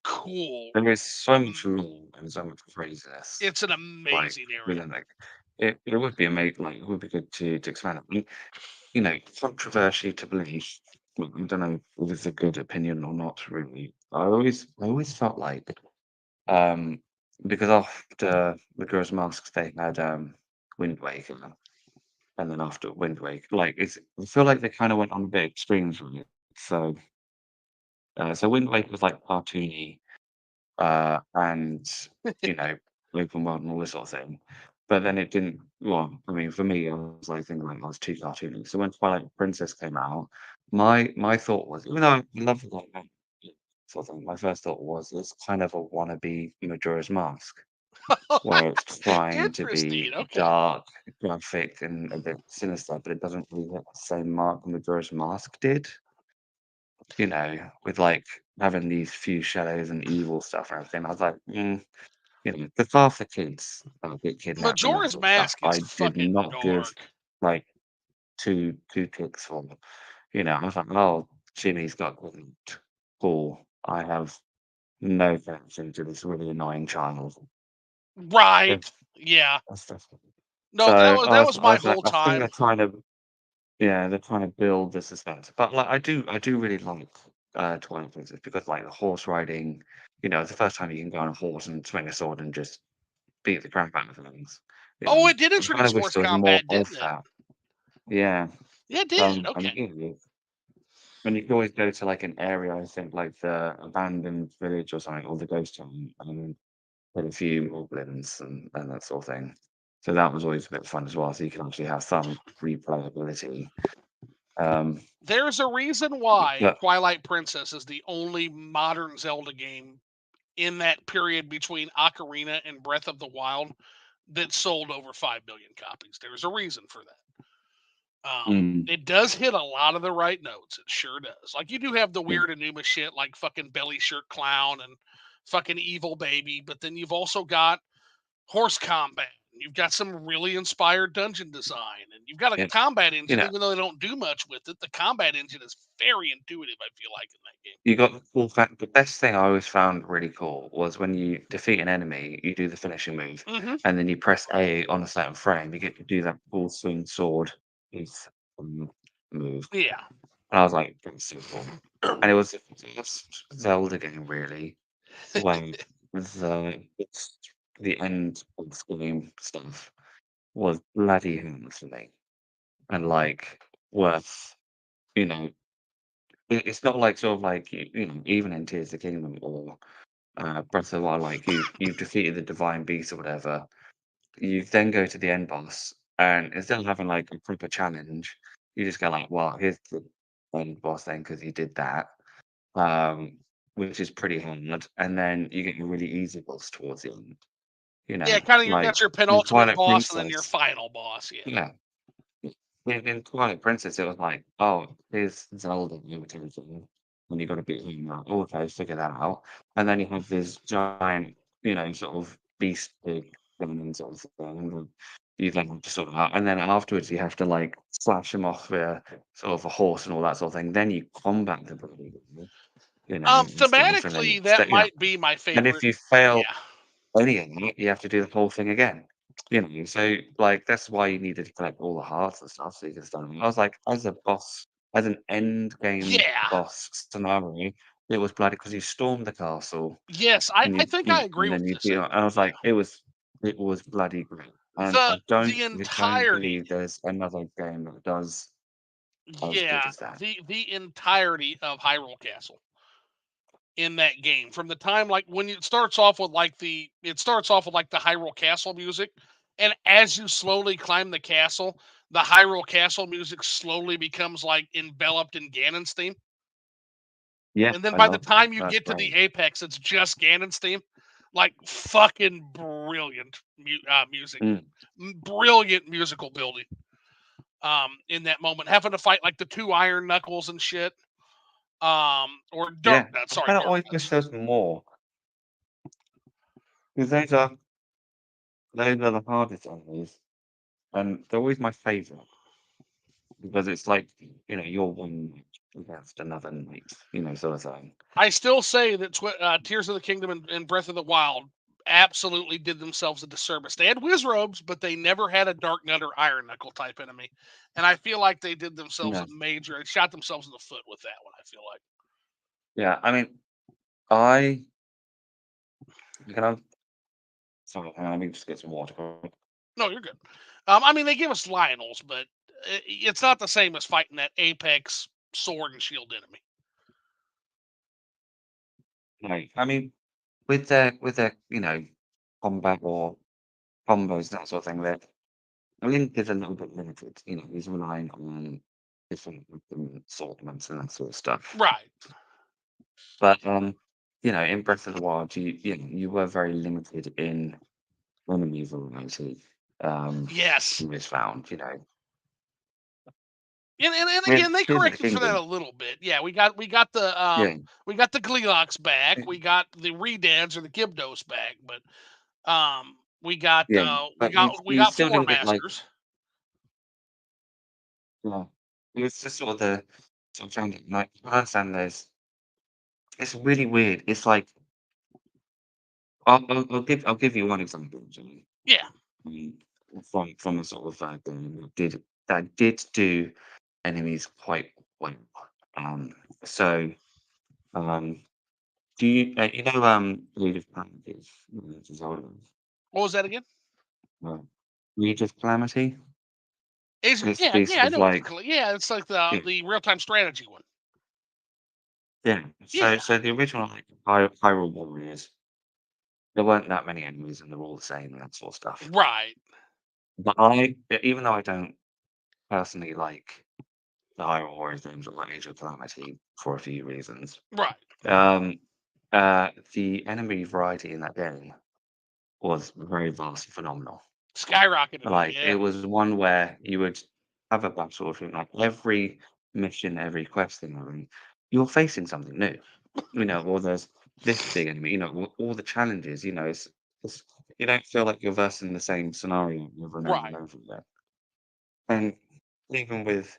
cool. There is so much lore and so much craziness. It's an Like, amazing area. within it would be amazing. Like, it would be good to expand it. Controversy to believe. Well, I don't know if it's a good opinion or not. Really, I always felt like, um, because after the Girls' Masks, they had Wind Waker, and then after Wind Waker, like I feel like they kind of went on a bit extremes with it. So Wind Waker was like cartoony, and you know, open world and all this sort of thing. But then it didn't. Well, I mean, for me, I was like thinking like I was too cartoony. So when Twilight Princess came out, my thought was, even though I love it, like that sort of thing, my first thought was it's kind of a wannabe Majora's Mask, where it's trying to be Interesting. Okay. dark, graphic, and a bit sinister, but it doesn't really hit the same mark Majora's Mask did. With like having these few shadows and evil stuff and everything. I was like, because half the kids get kidnapped and that Majora's sort of stuff. Mask is I did fucking not give dark. like two kicks for. I was like, oh, Jimmy's got kidnapped. Cool. I have no connection to this really annoying child. Right. It's, Yeah. that's just- No, So that was I my was like, whole I think time. they're trying to build the suspense. But like, I do really like Twilight Princess because like the horse riding. It's the first time you can go on a horse and swing a sword and just beat the crap out of things. Oh, it did I kind introduce of wish horse there was more combat, of didn't it? that. Yeah. Yeah, it did. I mean, Okay. And you can always go to like an area, I think, like the abandoned village or something, or the ghost town, and get a few moblins and that sort of thing. So that was always a bit fun as well. So you can actually have some replayability. Um, There's a reason why but Twilight Princess is the only modern Zelda game in that period between Ocarina and Breath of the Wild that sold over 5 billion copies. There's a reason for that. mm, It does hit a lot of the right notes. It sure does. Like you do have the yeah, weird Enuma shit, like fucking belly shirt clown and fucking evil baby, but then you've also got horse combat. You've got some really inspired dungeon design, and you've got a yeah, combat you engine. know, Even though they don't do much with it, the combat engine is very intuitive. I feel like in that game. you got the cool fact. The best thing I always found really cool was when you defeat an enemy, you do the finishing move, Hmm. and then you press A on a certain frame. You get to do that full swing sword piece move. Yeah, And I was like, "That's so cool." And it was the first Zelda game really when it's the end of the game stuff was bloody hell for me, and, like, worth, you know, it's not like sort of like, even in Tears of the Kingdom or, Breath of the Wild, like, you've defeated the divine beast or whatever, you then go to the end boss, and instead of having, like, a proper challenge, you just go like, "Well, here's the end boss then because you did that." um, which is pretty hard, and then you get a really easy boss towards the end. yeah. Kind of, you got Like your in penultimate Twilight boss and then your Princess, final boss. Yeah. yeah, in Twilight Princess, it was like, oh, here's Zelda imitation, and you got to beat him up. Oh, okay, figure that out, and then you have this giant, sort of beast pig thing sort of thing that you then have to sort out, and then afterwards you have to like slash him off with sort of a horse and all that sort of thing. Then you combat the bloody guy, and stuff, and then Thematically, that might be my and if favorite. you fail Yeah. any of it, you have to do the whole thing again. So like that's why you needed to collect all the hearts and stuff so you can start. I was like, as a boss, as an end game Yeah. boss scenario, it was bloody because you stormed the castle Yes, I, and I think I agree and with then you this. beat 'em, and I was like, it was bloody great. And The I don't entirety. believe there's another game that does as good Yeah, as that. the entirety of Hyrule Castle in that game, from the time like when it starts off with like the Hyrule Castle music, and as you slowly climb the castle, the Hyrule Castle music slowly becomes like enveloped in Ganon's theme, Yeah, and then I by the love that. time you That's get to great. the apex, it's just Ganon's theme. Like fucking brilliant music, Mm, brilliant musical building. In that moment, having to fight like the two Iron Knuckles and shit. Or Dark yeah, Nuts. I Sorry, kind of Dark always wish Nuts. there was more because those are the hardest enemies, and they're always my favourite because it's like, you're one knight against another knight, sort of thing. I still say that Tears of the Kingdom and Breath of the Wild absolutely did themselves a disservice. They had Whiz Robes, but they never had a Dark Nut or Iron Knuckle type enemy, and I feel like they did themselves a No, major, shot themselves in the foot with that one. I feel like. yeah, I mean, I can I sorry, hang on, let me just get some water quick. No, you're good. I mean, they give us Lionels, but it's not the same as fighting that Apex sword and shield enemy. Like, I mean, with their, combat or combos, that sort of thing, that Link is a little bit limited, he's relying on different assortments and that sort of stuff. Right. But, in Breath of the Wild, you were very limited in enemy variety, Yes. you just found, And with again, they Tears of the corrected for that a Kingdom, little bit. Yeah, yeah, we got the Gleeloks back, we got the Redads or the Gibdos back, but we got yeah, but we you got still Floor didn't get like, Masters. yeah, it was just sort of the sort of trying to like I understand it's really weird. It's like I'll give you one example, actually, Yeah. um, from a sort of game that did do enemies quite well. Um, so um, do Reed of Calamity? What was that again? Uh, Reed of Calamity. Is It's yeah, the yeah, I sort of know what like yeah, it's like the yeah, the real time strategy one. Yeah. So Yeah, so the original like Hyrule Warriors, there weren't that many enemies and they're all the same and that sort of stuff. right, But even though I don't personally like the Hyrule Warriors games or like Age of Calamity for a few reasons, right. um, the enemy variety in that game was very vast and phenomenal. Skyrocketed it. Like it Yeah, was one where you would have a battle through like every mission, every quest thing, you're facing something new. Or there's this big enemy, all the challenges, it's you don't feel like you're versing the same scenario over and over and right. over again. And even with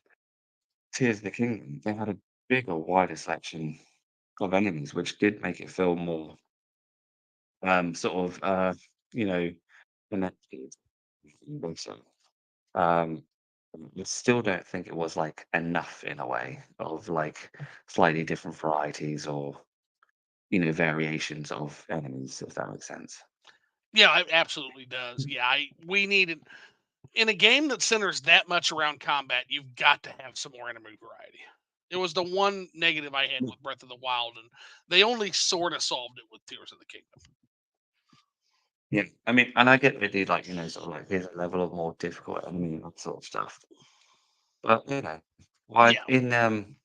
Tears of the Kingdom, they had a bigger, wider selection of enemies, which did make it feel more sort of you know, connected. So, um, I still don't think it was like enough in a way of like slightly different varieties or variations of enemies, if that makes sense. Yeah, it absolutely does. Yeah, we needed in a game that centers that much around combat, you've got to have some more enemy variety. It was the one negative I had Mm. with Breath of the Wild, and they only sort of solved it with Tears of the Kingdom. Yeah, I mean, and I get they do like sort of like here's a level of more difficult enemy and that sort of stuff. But why Yeah,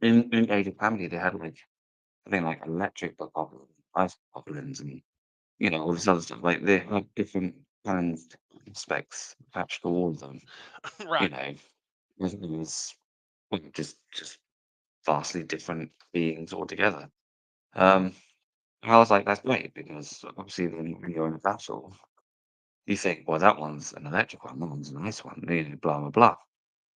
in Age of Calamity they had like I think like electric goblins, ice goblins, and all this other stuff. Like they have different kind of specs attached to all of them. right. You know, it was just vastly different beings altogether. Um, and I was like, that's great because obviously when you're in a battle, you think, well, that one's an electric one, that one's a nice one, blah blah blah.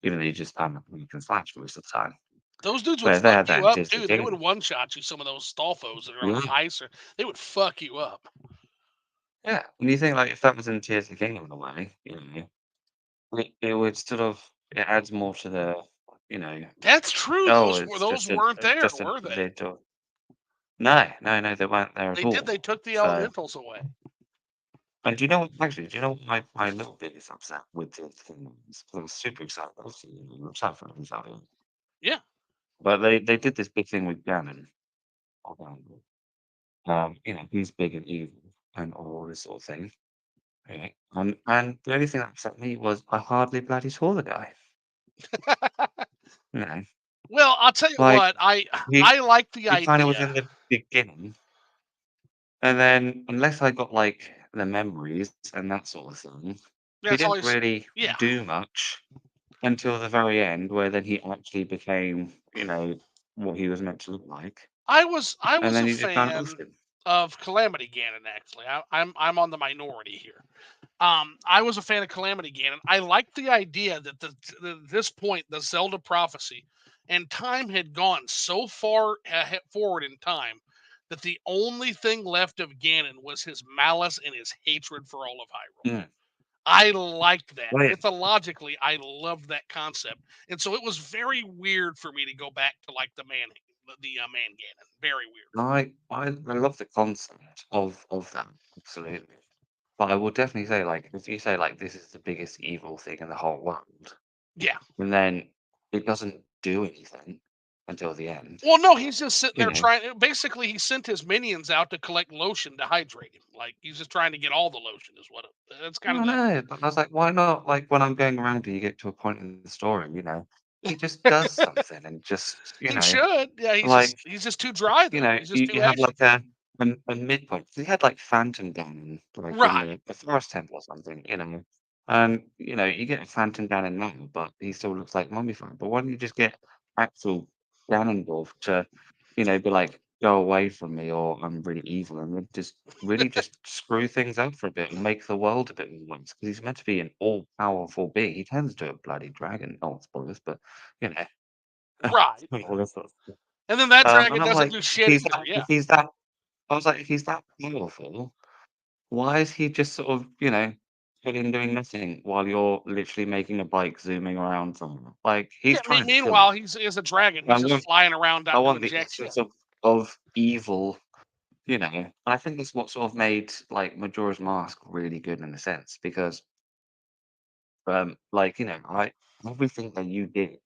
Even though you just kind of you can flash most of the time. Those dudes would But if they fuck had that you in up Tears of too. the They would Kingdom, one shot you. Some of those Stalfos that are on yeah, ice, or they would fuck you up. yeah. And you think like if that was in Tears of the Kingdom in a way, it would sort of it adds more to the you know That's true. oh Those it's those just a weren't there, just a were they? little no no no they weren't there at They did. They all. took the So elementals away. and do you know what actually do you know what my little biggest upset with Tears of the Kingdom is? 'Cause I was super excited. Obviously, I'm excited for it. Yeah, But they did this big thing with Ganon. He's big and evil and all this sort of thing. Right? And the only thing that upset me was I hardly bloody saw the guy. You know, well, I'll tell you like what, I he I like the he kind of was idea. in the beginning, and then unless I got like the memories and that sort of thing, he That's didn't always really yeah. do much until the very end, where then he actually became, what he was meant to look like, I and was then a he just kind of lost fan him. of Calamity Ganon. Actually, I'm on the minority here. I was a fan of Calamity Ganon. I liked the idea that this point, the Zelda prophecy, and time had gone so far forward in time that the only thing left of Ganon was his malice and his hatred for all of Hyrule. Mm. I liked that. Well, yeah, Mythologically, I loved that concept, and so it was very weird for me to go back to like the man Ganon. Very weird. I love the concept of that absolutely, but I will definitely say like if you say like this is the biggest evil thing in the whole world, Yeah. and then it doesn't do anything until the end, Well, no, he's just sitting you there know. trying. Basically, he sent his minions out to collect lotion to hydrate him. Like he's just trying to get all the lotion. Is what that's kind of No, the. no, but I was like, why not? Like when I'm going around and you get to a point in the story, he just does something and just, He should. Yeah, like he's just too dry though. He's just you too have ashy. like a midpoint. He had like Phantom Ganon, like in Right. the Forest Temple or something, and you get a Phantom Ganon now, but he still looks like mummified. But why don't you just get actual Ganondorf to, be like, go away from me, or I'm really evil, and then just really just screw things up for a bit and make the world a bit more nice because he's meant to be an all powerful being. He turns into a bloody dragon. Oh, spoilers, but you know, Right. all this sort of stuff. And then that And dragon I'm doesn't like, do shit either. if Yeah. he's that I was like, if he's that powerful, why is he just sort of, chilling doing nothing while you're literally making a bike zooming around somewhere? Like Yeah. he's trying to kill Meanwhile, you. he's a dragon. I He's just want flying around I not want doing the jack shit. essence of evil, And I think that's what sort of made like Majora's Mask really good in a sense because I everything that you did,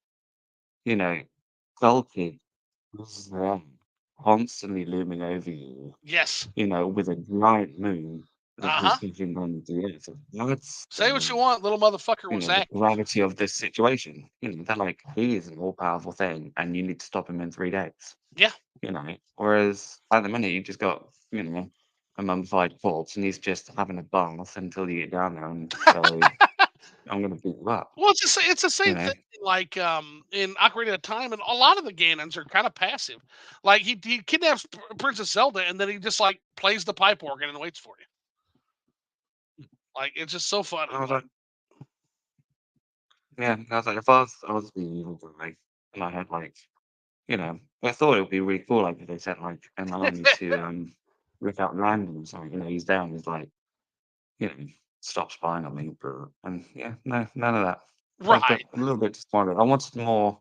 you know, Skull Kid was wrong. constantly looming over you, Yes. with a giant moon that Uh-huh. was hitting on the earth. That's Say what you want, little motherfucker was the active. gravity of this situation. They're like, he is an all-powerful thing, and you need to stop him in 3 days. Yeah. Whereas at the minute you just got, a mummified corpse, and he's just having a bath until you get down there and go, I'm gonna beat you up. Well, it's the You same know, thing like in Ocarina of Time, and a lot of the Ganons are kind of passive. Like he kidnaps Princess Zelda, and then he just like plays the pipe organ and waits for you. Like it's just so funny. I was Like like, yeah, I was like, if I was the evil guy, and I had like, I thought it would be really cool, like if they said like an army to look out random or something. He's down, he's like, you know, stop spying on me, bro. And yeah, no, none of that. I was right. a little bit disappointed. I wanted more,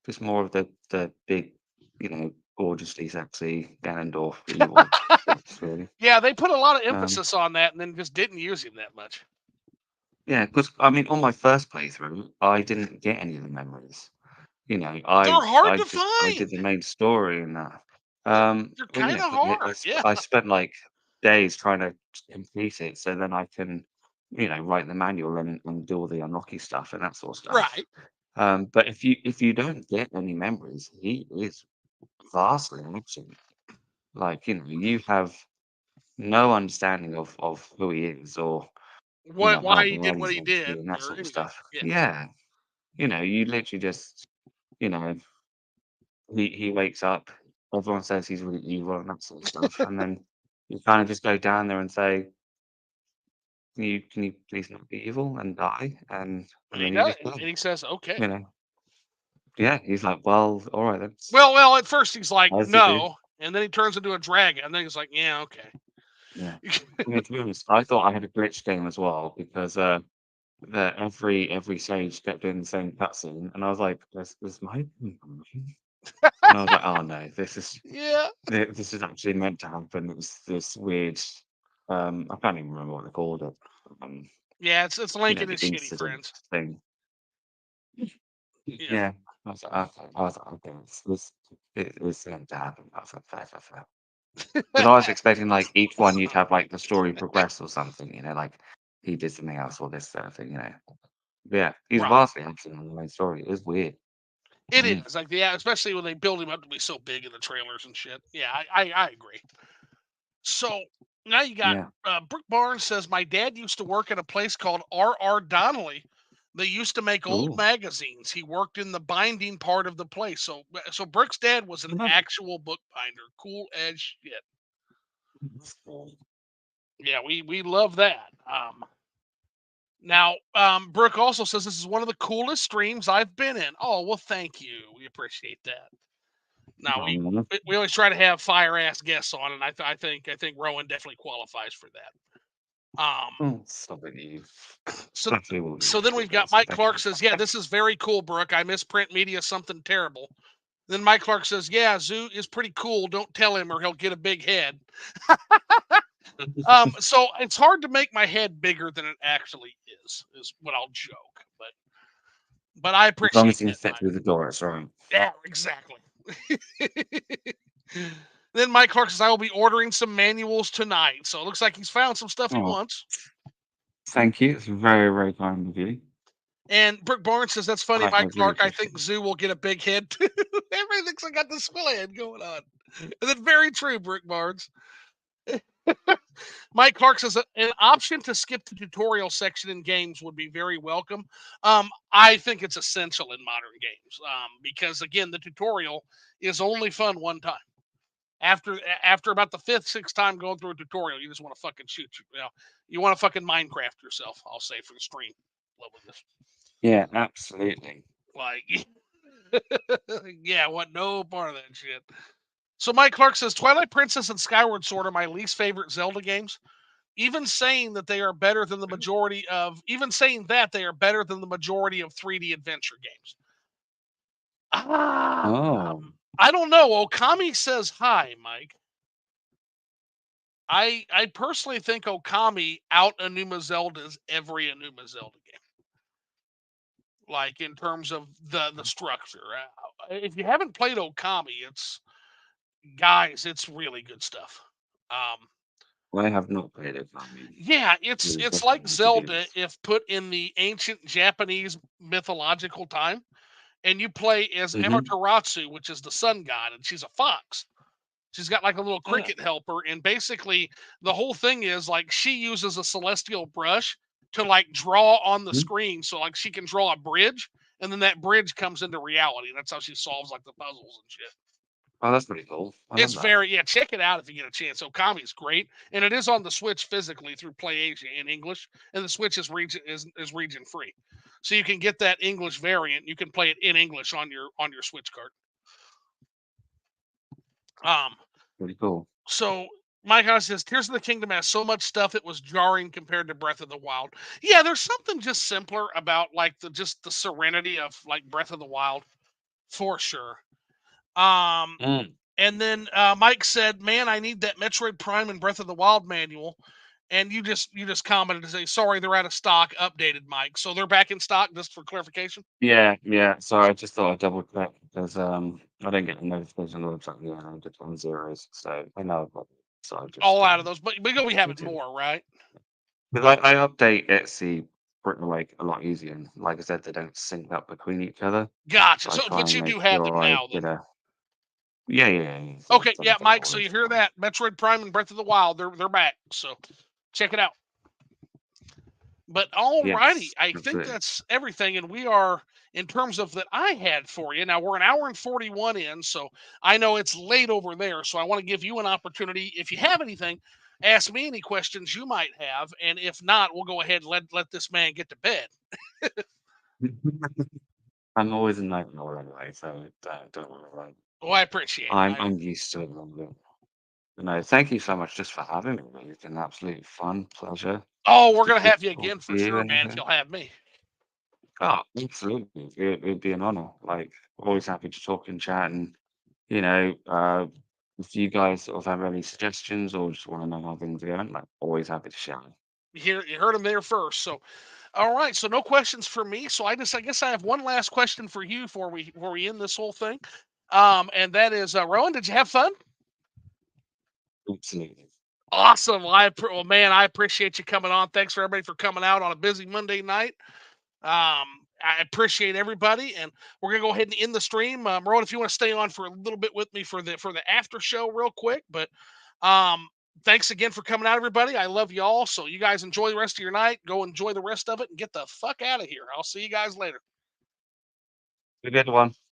just more of the big, gorgeously sexy Ganondorf evil bits, really. Yeah, they put a lot of Um, emphasis on that, and then just didn't use him that much. yeah, because I mean, on my first playthrough, I didn't get any of the memories. They're hard to I did find. the main story and that. They're Well, kind of 'cause hard. Yeah. I spent like days trying to complete it so then I can, write the manual and do all the unlocky stuff and that sort of stuff. Right. But if you don't get any memories, he is vastly ancient. Like, you have no understanding of who he is or, What? Why how he the did what realms he meant to be did, and that or sort of anything? stuff. Yeah. Yeah. You literally just, you know, he wakes up, everyone says he's really evil and that sort of stuff, and then you kind of just go down there and say, can you please not be evil and die? And And he then you does, just and go, he says, "Okay." you know. Yeah, he's like, well, all right, that's Well, at first he's like, as you do. "No," and then he turns into a dragon, and then he's like, "Yeah, okay." Yeah. I mean, to be honest, I thought I had a glitch game as well because the every stage kept doing the same cutscene, and I was like, "There's my," and I was like, "Oh no, Yeah. this is actually meant to happen." It was this weird, I can't even remember what they called it. Um, Yeah, it's Link and the his shitty incident friends. thing. Yeah. Yeah, I was like, okay, it's meant to happen. I was like, fair, fair, fair. Because I was expecting like each one you'd have like the story progress or something, like he did something else or this sort of thing. But yeah, he's Right. vastly absent on the main story. It was weird. It Mm, is like, yeah, especially when they build him up to be so big in the trailers and shit. Yeah, I agree. So now you got yeah. Brooke Barnes says my dad used to work at a place called R.R. Donnelly. They used to make old Ooh. magazines. He worked in the binding part of the place. So Brooke's dad was an actual bookbinder. Cool as shit. Yeah, we love that. Now, Brooke also says this is one of the coolest streams I've been in. Oh, well, thank you. We appreciate that. Now we always try to have fire ass guests on, and I think Rowan definitely qualifies for that. Stop it, you. So Definitely will be so then we've appreciate that. got So Mike thank Clark you. says, yeah, this is very cool, Brooke. I miss print media something terrible. Then Mike Clark says, yeah, Zoo is pretty cool. Don't tell him or he'll get a big head. So it's hard to make my head bigger than it actually is what I'll joke. But I As long appreciate as you can that, fit Mike. through the door, it's all right. Yeah, exactly. Then Mike Clark says, I will be ordering some manuals tonight. So it looks like he's found some stuff he Oh, wants. thank you. It's very, very kind of you. And Brooke Barnes says, that's funny, I Mike really Clark. I appreciate think it. Zoo will get a big head too. Everybody thinks I got the squill head going on. And that's very true, Brooke Barnes. Mike Clark says an option to skip the tutorial section in games would be very welcome. I think it's essential in modern games because, again, the tutorial is only fun one time. After about the fifth, sixth time going through a tutorial, you just want to fucking shoot. You want to fucking Minecraft yourself. I'll say for the stream. Loveliness. Yeah, absolutely. Like, yeah, what no part of that shit. So Mike Clark says Twilight Princess and Skyward Sword are my least favorite Zelda games. Even saying that they are better than the majority of, even saying that they are better than the majority of 3D adventure games. Ah, Oh, I don't know. Okami says hi, Mike. I personally think Okami out Anuma Zelda's every Anuma Zelda game. Like in terms of the structure. If you haven't played Okami, Guys, it's really good stuff. Um, I have not played it, I mean, yeah, it was it's like definitely to do Zelda this. if put in the ancient Japanese mythological time, and you play as Mm-hmm. Amaterasu, which is the sun god, and she's a fox. She's got like a little Yeah. cricket helper, and basically the whole thing is like she uses a celestial brush to like draw on the Mhm. screen, so like she can draw a bridge, and then that bridge comes into reality. That's how she solves like the puzzles and shit. Oh, that's pretty cool. I It's love that. very, yeah. Check it out if you get a chance. Okami's great, and it is on the Switch physically through PlayAsia in English, and the Switch is region free, so you can get that English variant. You can play it in English on your Switch card. Um, Pretty cool. so Mike House says Tears of the Kingdom has so much stuff it was jarring compared to Breath of the Wild. Yeah, there's something just simpler about like the serenity of like Breath of the Wild for sure. Um, Mm. and then Mike said, "Man, I need that Metroid Prime and Breath of the Wild manual." And you just commented to say, "Sorry, they're out of stock. Updated, Mike." So they're back in stock, just for clarification. Yeah, yeah. Sorry, I just thought I'd double check because I don't get a notification on the website. Yeah, I'm just on zeros, so I know about it. So I just All out of those, but we go. We have it continue. more, right? Because I update Etsy pretty like a lot easier, and like I said, they don't sync up between each other. Gotcha. So I So, try but and you make do have them sure I now, then. get a yeah, yeah, yeah. Yeah, so Okay, it's yeah, everything Mike. So all you is hear fine. that? Metroid Prime and Breath of the Wild, they're back. So check it out. But alrighty, Yes, I think absolutely. that's everything, and we are in terms of that I had for you. Now we're an hour and 41 in, so I know it's late over there. So I want to give you an opportunity. If you have anything, ask me any questions you might have, and if not, we'll go ahead and let this man get to bed. I'm always a night owl anyway, so don't worry about it. Oh, I appreciate it. I'm used to it. No, thank you so much just for having me. It's been an absolute fun, pleasure. Oh, It's we're been gonna good have to you talk again to for you sure, and man. If everything. you'll have me. Oh, absolutely. It'd be an honor. Like, always happy to talk and chat. And, you know, if you guys sort of have any suggestions or just want to know how things are going, like, always happy to share. You heard him there first. So all right, so no questions for me. So I guess I have one last question for you before we end this whole thing. And that is, Rowan, did you have fun? Absolutely. Awesome. Well, man, I appreciate you coming on. Thanks for everybody for coming out on a busy Monday night. I appreciate everybody, and we're gonna go ahead and end the stream. Rowan, if you want to stay on for a little bit with me for the after show, real quick. But um, thanks again for coming out, everybody. I love you all. So you guys enjoy the rest of your night. Go enjoy the rest of it, and get the fuck out of here. I'll see you guys later. A good one.